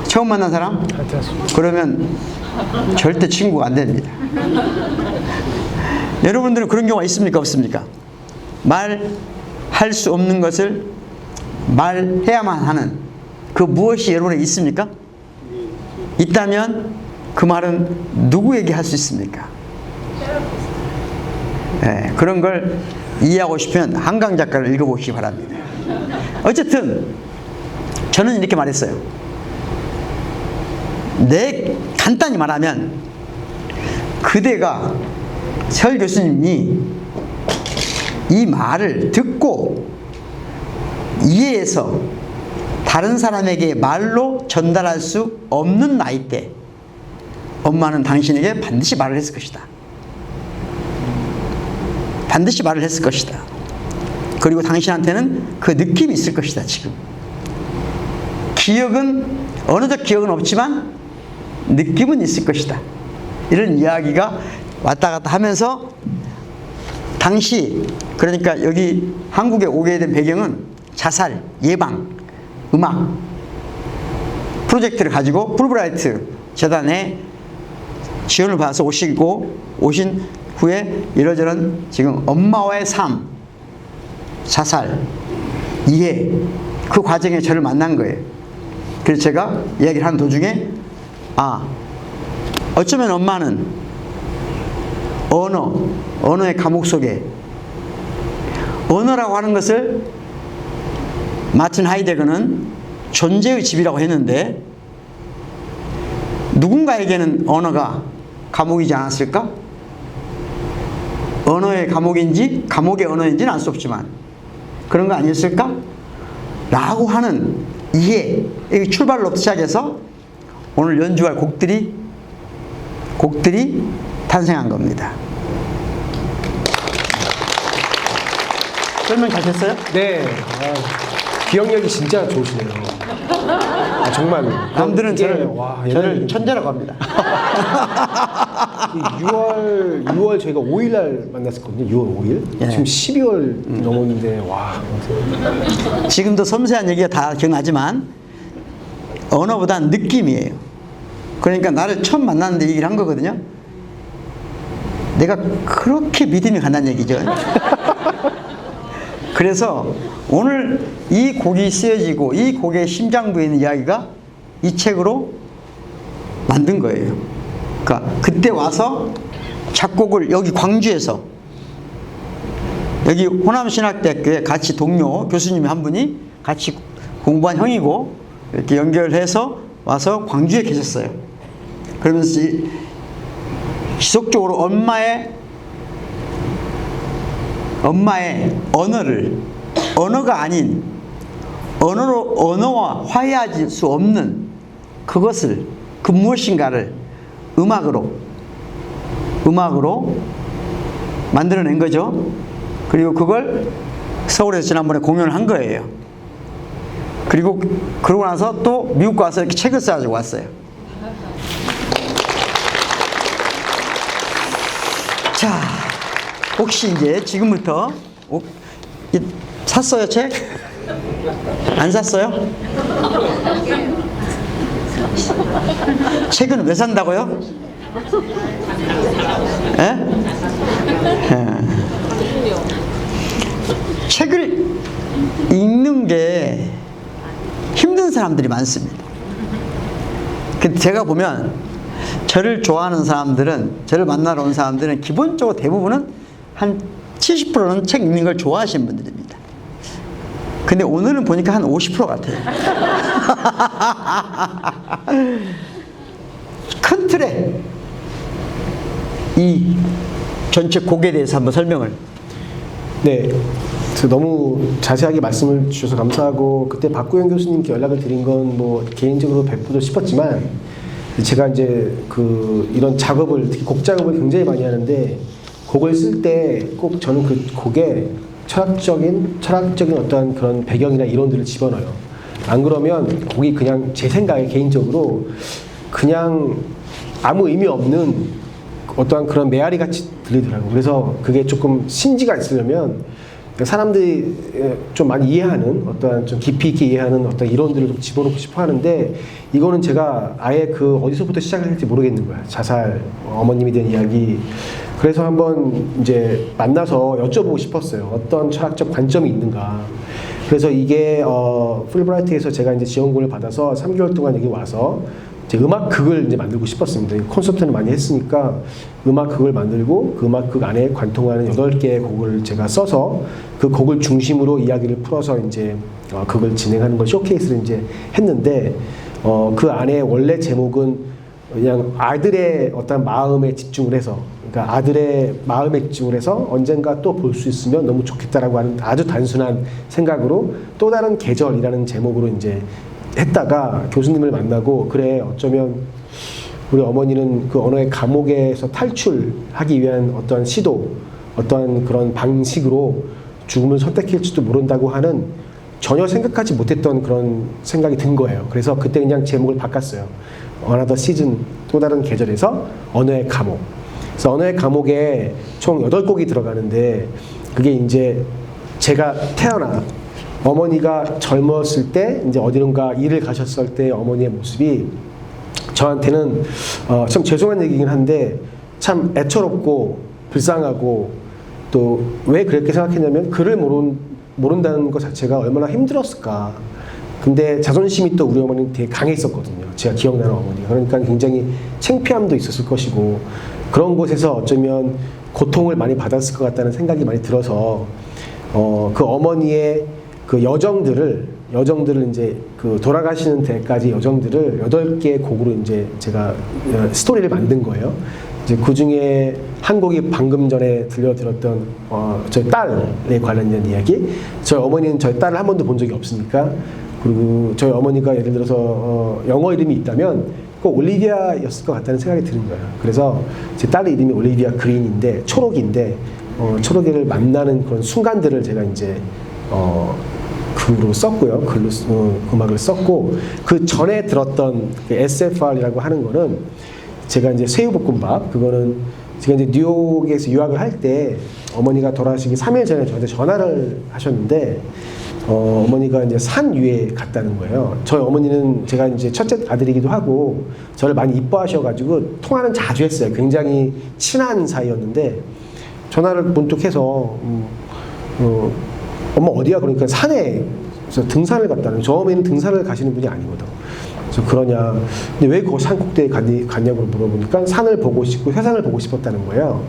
처음 만난 사람한테 처음 만난 사람? 그러면 절대 친구가 안 됩니다. 여러분들은 그런 경우가 있습니까? 없습니까? 말할 수 없는 것을 말해야만 하는 그 무엇이 여러분에게 있습니까? 있다면 그 말은 누구에게 할 수 있습니까? 네, 그런 걸 이해하고 싶으면 한강 작가를 읽어보시기 바랍니다. 어쨌든 저는 이렇게 말했어요. 간단히 말하면 그대가 설 교수님이 이 말을 듣고 이해해서 다른 사람에게 말로 전달할 수 없는 나이 때 엄마는 당신에게 반드시 말을 했을 것이다. 반드시 말을 했을 것이다. 그리고 당신한테는 그 느낌이 있을 것이다. 지금 기억은 어느덧 기억은 없지만 느낌은 있을 것이다. 이런 이야기가 왔다 갔다 하면서 당시 그러니까 여기 한국에 오게 된 배경은 자살 예방 음악 프로젝트를 가지고 풀브라이트 재단에 지원을 받아서 오신 후에 이러저런 지금 엄마와의 삶, 자살, 이해 그 과정에 저를 만난 거예요. 그래서 제가 이야기를 하는 도중에 어쩌면 엄마는 언어의 감옥 속에 언어라고 하는 것을 마틴 하이데거는 존재의 집이라고 했는데 누군가에게는 언어가 감옥이지 않았을까? 언어의 감옥인지 감옥의 언어인지는 알 수 없지만 그런 거 아니었을까? 라고 하는 이해, 이 출발로부터 시작해서 오늘 연주할 곡들이 탄생한 겁니다. 설명 잘 됐어요? 네. 기억력이 진짜 좋으시네요. 정말. 남들은 이게, 저를 천재라고 합니다. 6월 저희가 5일 날 만났었거든요. 6월 5일. 예. 지금 12월 넘었는데 와. 지금도 섬세한 얘기가 다 기억나지만 언어보다는 느낌이에요. 그러니까 나를 처음 만났는데 얘기를 한 거거든요. 내가 그렇게 믿음이 간다는 얘기죠. 그래서 오늘 이 곡이 쓰여지고 이 곡의 심장부에 있는 이야기가 이 책으로 만든 거예요. 그러니까 그때 와서 작곡을 여기 광주에서 여기 호남신학대학교에 같이 동료 교수님 한 분이 같이 공부한 형이고 이렇게 연결해서 와서 광주에 계셨어요. 그러면서 지속적으로 엄마의 언어가 아닌 언어와 화해할 수 없는 그것을 그 무엇인가를 음악으로 만들어낸 거죠. 그리고 그걸 서울에서 지난번에 공연을 한 거예요. 그러고 나서 또 미국 가서 이렇게 책을 써가지고 왔어요. 자, 혹시 이제 지금부터 샀어요, 책? 안 샀어요? 책은 왜 산다고요? 책을 읽는 게 힘든 사람들이 많습니다. 근데 제가 보면 저를 좋아하는 사람들은, 저를 만나러 온 사람들은 기본적으로 대부분은 한 70%는 책 읽는 걸 좋아하시는 분들입니다. 근데 오늘은 보니까 한 50% 같아요. 큰 틀에 이 전체 곡에 대해서 한번 설명을. 네. 너무 자세하게 말씀을 주셔서 감사하고, 그때 박구영 교수님께 연락을 드린 건 뭐 개인적으로 베푸도 싶었지만, 제가 이제 이런 작업을, 특히 곡 작업을 굉장히 많이 하는데, 곡을 쓸 때 꼭 저는 그 곡에 철학적인 어떤 그런 배경이나 이론들을 집어넣어요. 안 그러면 곡이 그냥 제 생각에 개인적으로 그냥 아무 의미 없는 어떠한 그런 메아리 같이 들리더라고요. 그래서 그게 조금 신지가 있으려면 사람들이 좀 많이 이해하는 어떠한 좀 깊이 있게 이해하는 어떤 이론들을 좀 집어넣고 싶어 하는데 이거는 제가 아예 그 어디서부터 시작을 할지 모르겠는 거야. 자살, 어머님에 대한 이야기. 그래서 한번 이제 만나서 여쭤보고 싶었어요. 어떤 철학적 관점이 있는가. 그래서 이게 풀브라이트에서 제가 이제 지원금을 받아서 3개월 동안 여기 와서 이제 음악극을 이제 만들고 싶었습니다. 콘서트를 많이 했으니까 음악극을 만들고 그 음악극 안에 관통하는 8개의 곡을 제가 써서 그 곡을 중심으로 이야기를 풀어서 이제 극을 진행하는 걸 쇼케이스를 이제 했는데 그 안에 원래 제목은 그냥 아들의 어떤 마음에 집중을 해서 그러니까 아들의 마음에 집중을 해서 언젠가 또 볼 수 있으면 너무 좋겠다라고 하는 아주 단순한 생각으로 또 다른 계절이라는 제목으로 이제 했다가 교수님을 만나고 그래 어쩌면 우리 어머니는 그 언어의 감옥에서 탈출하기 위한 어떠한 시도 어떠한 그런 방식으로 죽음을 선택할지도 모른다고 하는 전혀 생각하지 못했던 그런 생각이 든 거예요. 그래서 그때 그냥 제목을 바꿨어요. Another Season, 또 다른 계절에서 언어의 감옥. 그래서 언어의 감옥에 총 8곡이 들어가는데 그게 이제 제가 태어나 어머니가 젊었을 때 이제 어디론가 일을 가셨을 때 어머니의 모습이 저한테는 참 죄송한 얘기긴 한데 참 애처롭고 불쌍하고 또 왜 그렇게 생각했냐면 글을 모른다는 것 자체가 얼마나 힘들었을까. 근데 자존심이 또 우리 어머니는 되게 강했었거든요. 제가 기억나는 어머니가. 그러니까 굉장히 창피함도 있었을 것이고 그런 곳에서 어쩌면 고통을 많이 받았을 것 같다는 생각이 많이 들어서 그 어머니의 그 여정들을 이제 그 돌아가시는 데까지 여정들을 8개의 곡으로 이제 제가 스토리를 만든 거예요. 이제 그 중에 한 곡이 방금 전에 들려드렸던 저희 딸에 관련된 이야기. 저희 어머니는 저희 딸을 한 번도 본 적이 없으니까 그리고 저희 어머니가 예를 들어서 영어 이름이 있다면 꼭 올리비아였을 것 같다는 생각이 드는 거예요. 그래서 제 딸의 이름이 올리비아 그린인데 초록인데 초록이를 만나는 그런 순간들을 제가 이제 글로 썼고요. 글로 음악을 썼고 그 전에 들었던 그 SFR이라고 하는 거는 제가 이제 새우볶음밥 그거는 제가 이제 뉴욕에서 유학을 할 때 어머니가 돌아가시기 3일 전에 저한테 전화를 하셨는데 어머니가 이제 산 위에 갔다는 거예요. 저희 어머니는 제가 이제 첫째 아들이기도 하고 저를 많이 이뻐하셔가지고 통화는 자주 했어요. 굉장히 친한 사이였는데 전화를 문득 해서 엄마 어디야? 그러니까 산에 그래서 등산을 갔다는 거예요. 저 어머니는 등산을 가시는 분이 아니거든. 그래서 그러냐. 근데 왜 그 산 꼭대기에 갔냐고 물어보니까 산을 보고 싶고 해산을 보고 싶었다는 거예요.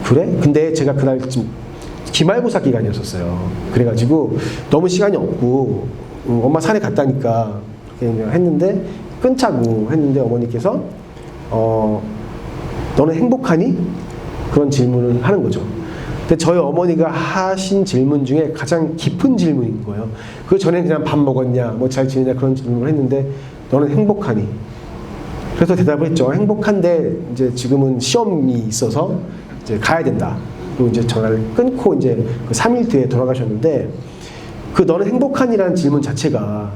그래? 근데 제가 그날 좀 기말고사 기간이었었어요. 그래가지고 너무 시간이 없고 엄마 산에 갔다니까 그렇게 했는데 끊자고 했는데 어머니께서 너는 행복하니? 그런 질문을 하는 거죠. 근데 저희 어머니가 하신 질문 중에 가장 깊은 질문인 거예요. 그 전에 그냥 밥 먹었냐, 뭐 잘 지내냐 그런 질문을 했는데 너는 행복하니? 그래서 대답을 했죠. 행복한데 이제 지금은 시험이 있어서 이제 가야 된다. 그리고 이제 전화를 끊고 이제 그 3일 뒤에 돌아가셨는데 그 너는 행복하니라는 질문 자체가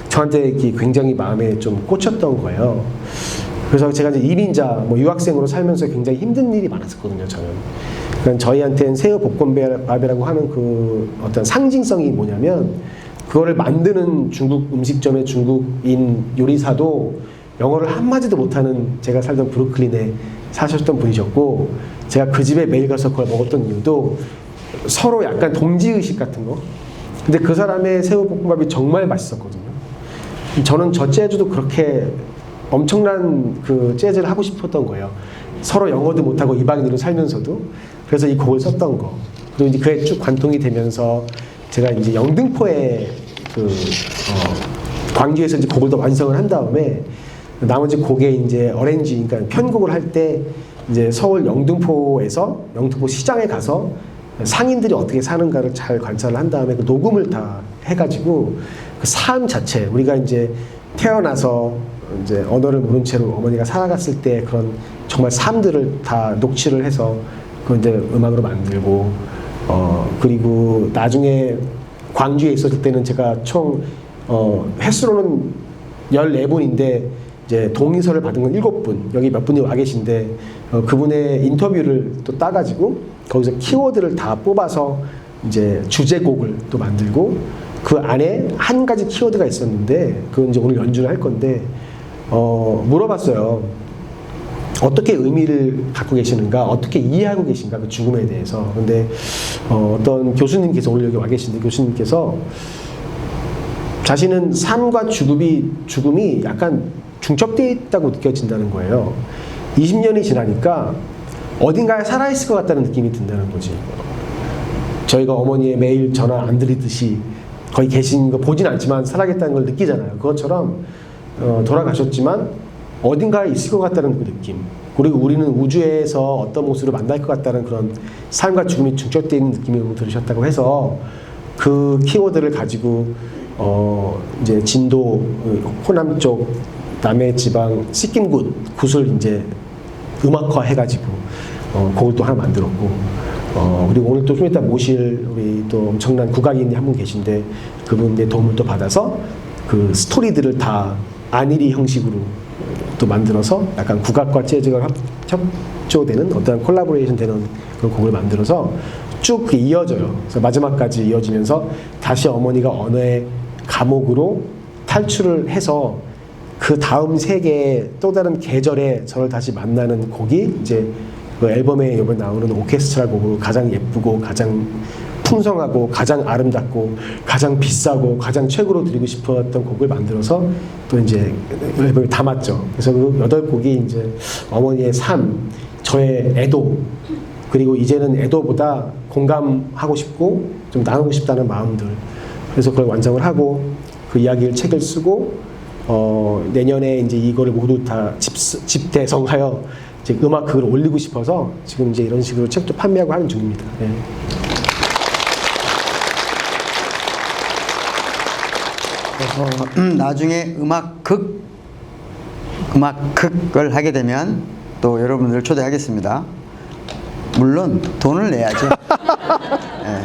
저한테 굉장히 마음에 좀 꽂혔던 거예요. 그래서 제가 이제 이민자, 뭐 유학생으로 살면서 굉장히 힘든 일이 많았었거든요, 저는. 그러니까 저희한테는 새우볶음밥이라고 하는 그 어떤 상징성이 뭐냐면 그거를 만드는 중국 음식점의 중국인 요리사도 영어를 한마디도 못하는 제가 살던 브루클린에 사셨던 분이셨고 제가 그 집에 매일 가서 그걸 먹었던 이유도 서로 약간 동지의식 같은 거. 근데 그 사람의 새우볶음밥이 정말 맛있었거든요. 저는 저 재즈도 그렇게 엄청난 그 재즈를 하고 싶었던 거예요. 서로 영어도 못하고 이방인으로 살면서도. 그래서 이 곡을 썼던 거. 그리고 이제 그게 쭉 관통이 되면서 제가 이제 영등포에 광주에서 이제 곡을 더 완성을 한 다음에 나머지 곡에 이제 어렌지, 그러니까 편곡을 할 때 이제 서울 영등포에서 영등포 시장에 가서 상인들이 어떻게 사는가를 잘 관찰을 한 다음에 그 녹음을 다 해가지고 그 삶 자체, 우리가 이제 태어나서 이제 언어를 모른 채로 어머니가 살아갔을 때 그런 정말 삶들을 다 녹취를 해서 그 이제 음악으로 만들고 그리고 나중에 광주에 있었을 때는 제가 총 횟수로는 14분인데 이제 동의서를 받은 건 7분, 여기 몇 분이 와 계신데 그분의 인터뷰를 또 따가지고 거기서 키워드를 다 뽑아서 이제 주제곡을 또 만들고 그 안에 한 가지 키워드가 있었는데 그건 이제 오늘 연주를 할 건데 물어봤어요. 어떻게 의미를 갖고 계시는가, 어떻게 이해하고 계신가 그 죽음에 대해서. 근데 어떤 교수님께서 오늘 여기 와 계신데 교수님께서 자신은 삶과 죽음이 약간 중첩되어 있다고 느껴진다는 거예요. 20년이 지나니까 어딘가에 살아있을 것 같다는 느낌이 든다는 거지. 저희가 어머니의 매일 전화 안 드리듯이 거의 계신 거 보진 않지만 살아겠다는 걸 느끼잖아요. 그것처럼 돌아가셨지만 어딘가에 있을 것 같다는 그 느낌. 그리고 우리는 우주에서 어떤 모습을 만날 것 같다는 그런 삶과 죽음이 중첩되어 있는 느낌이 너무 들으셨다고 해서 그 키워드를 가지고 이제 진도 호남 쪽 남해 지방 시킴굿을 이제 음악화 해가지고 곡을 또 하나 만들었고 그리고 오늘 또 좀 이따 모실 우리 또 엄청난 국악인이 한 분 계신데 그분의 도움을 또 받아서 그 스토리들을 다 안일이 형식으로 또 만들어서 약간 국악과 재즈가 협조되는 어떤 콜라보레이션 되는 그런 곡을 만들어서 쭉 이어져요. 그래서 마지막까지 이어지면서 다시 어머니가 언어의 감옥으로 탈출을 해서 그 다음 세계의 또 다른 계절에 저를 다시 만나는 곡이 이제 그 앨범에 이번에 나오는 오케스트라 곡으로 가장 예쁘고 가장 풍성하고 가장 아름답고 가장 비싸고 가장 최고로 드리고 싶었던 곡을 만들어서 또 이제 앨범에 담았죠. 그래서 그 8곡이 이제 어머니의 삶, 저의 애도, 그리고 이제는 애도보다 공감하고 싶고 좀 나누고 싶다는 마음들. 그래서 그걸 완성을 하고 그 이야기를 책을 쓰고 내년에 이제 이거를 모두 다 집대성하여 이제 음악극을 올리고 싶어서 지금 이제 이런 식으로 책도 판매하고 하는 중입니다. 네. 그래서 나중에 음악극을 하게 되면 또 여러분들 초대하겠습니다. 물론 돈을 내야죠. 네.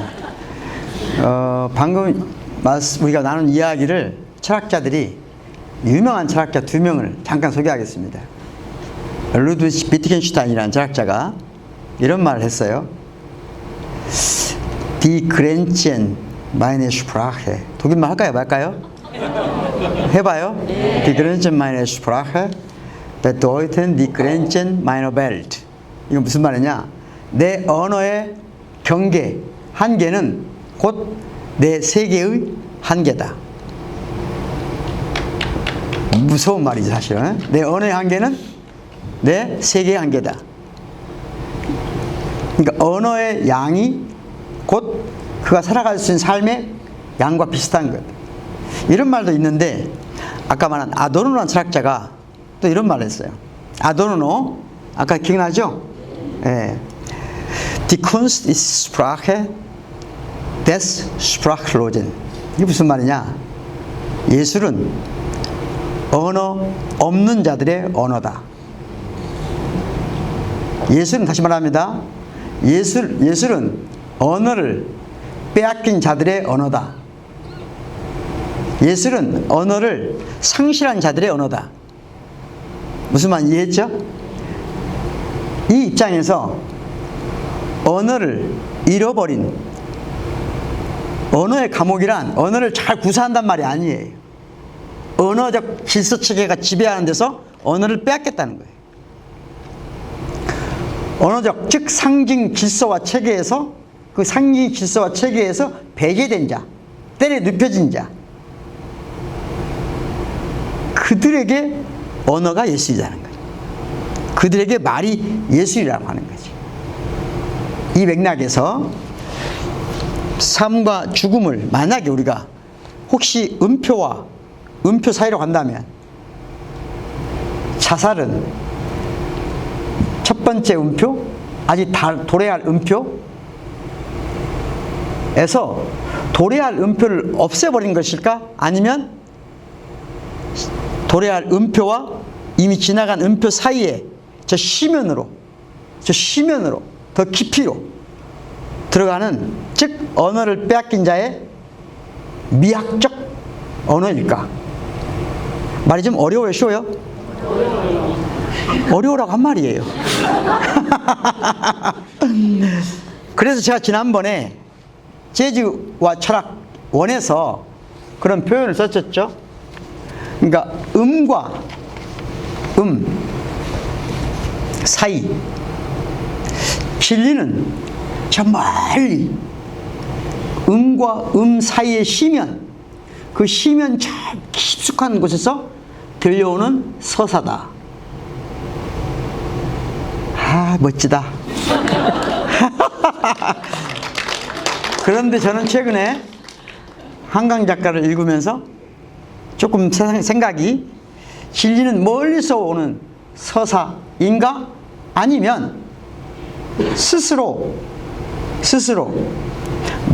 방금 우리가 나눈 이야기를 철학자들이 유명한 철학자 2명을 잠깐 소개하겠습니다. 루드위히 비트겐슈타인이라는 철학자가 이런 말을 했어요. Die Grenzen meiner Sprache. 독일말 할까요? 말까요? 해봐요. Die Grenzen meiner Sprache bedeuten die Grenzen meiner Welt. 이건 무슨 말이냐? 내 언어의 경계, 한계는 곧 내 세계의 한계다. 무서운 말이지 사실은. 내 언어의 한계는 내 세계의 한계다. 그러니까 언어의 양이 곧 그가 살아갈 수 있는 삶의 양과 비슷한 것. 이런 말도 있는데 아까 말한 아도르노라는 철학자가 또 이런 말을 했어요. 아도르노 아까 기억나죠? 예. Die Kunst ist Sprache des Sprachlosen. 이게 무슨 말이냐? 예술은 언어 없는 자들의 언어다. 예술은 다시 말합니다. 예술은 언어를 빼앗긴 자들의 언어다. 예술은 언어를 상실한 자들의 언어다. 무슨 말 이해했죠? 이 입장에서 언어를 잃어버린 언어의 감옥이란 언어를 잘 구사한단 말이 아니에요. 언어적 질서체계가 지배하는 데서 언어를 빼앗겠다는 거예요. 언어적 즉 상징 질서와 체계에서 그 상징 질서와 체계에서 배제된 자, 때려 눕혀진 자, 그들에게 언어가 예술이라는 거예요. 그들에게 말이 예술이라고 하는 거지. 이 맥락에서 삶과 죽음을 만약에 우리가 혹시 음표와 음표 사이로 간다면 자살은 첫 번째 음표, 아직 도래할 음표에서 도래할 음표를 없애버린 것일까? 아니면 도래할 음표와 이미 지나간 음표 사이에 저 시면으로 더 깊이로 들어가는 즉 언어를 빼앗긴 자의 미학적 언어일까? 말이 좀 어려워요? 쉬워요? 어려우라고 한 말이에요. 그래서 제가 지난번에 재즈와 철학 원에서 그런 표현을 썼었죠. 그러니까 음과 사이, 진리는 저 멀리 음과 사이에 쉬면, 그 쉬면 저 깊숙한 곳에서 들려오는 서사다. 아, 멋지다. 그런데 저는 최근에 한강 작가를 읽으면서 조금 생각이, 진리는 멀리서 오는 서사인가? 아니면 스스로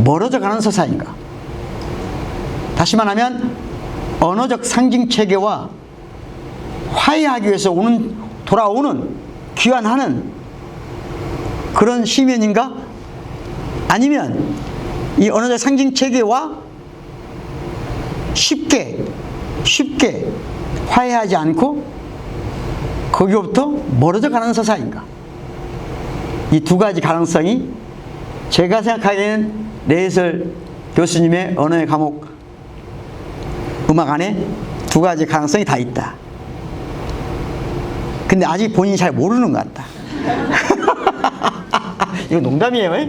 멀어져 가는 서사인가? 다시 말하면 언어적 상징 체계와 화해하기 위해서 돌아오는 귀환하는 그런 시면인가? 아니면 이 언어적 상징 체계와 쉽게 화해하지 않고 거기로부터 멀어져 가는 서사인가? 이 두 가지 가능성이 제가 생각하기에는 레이설 교수님의 언어의 과목 음악 안에 두 가지 가능성이 다 있다. 근데 아직 본인이 잘 모르는 것 같다. 이거 농담이에요.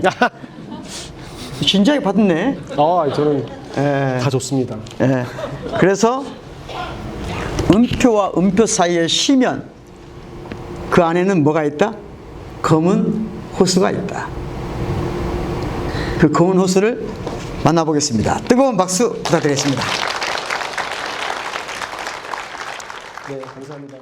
진지하게 받았네. 저는 다 좋습니다. 예. 그래서 음표와 음표 사이에 쉬면 그 안에는 뭐가 있다? 검은 호수가 있다. 그 검은 호수를 만나보겠습니다. 뜨거운 박수 부탁드리겠습니다. 네, 감사합니다.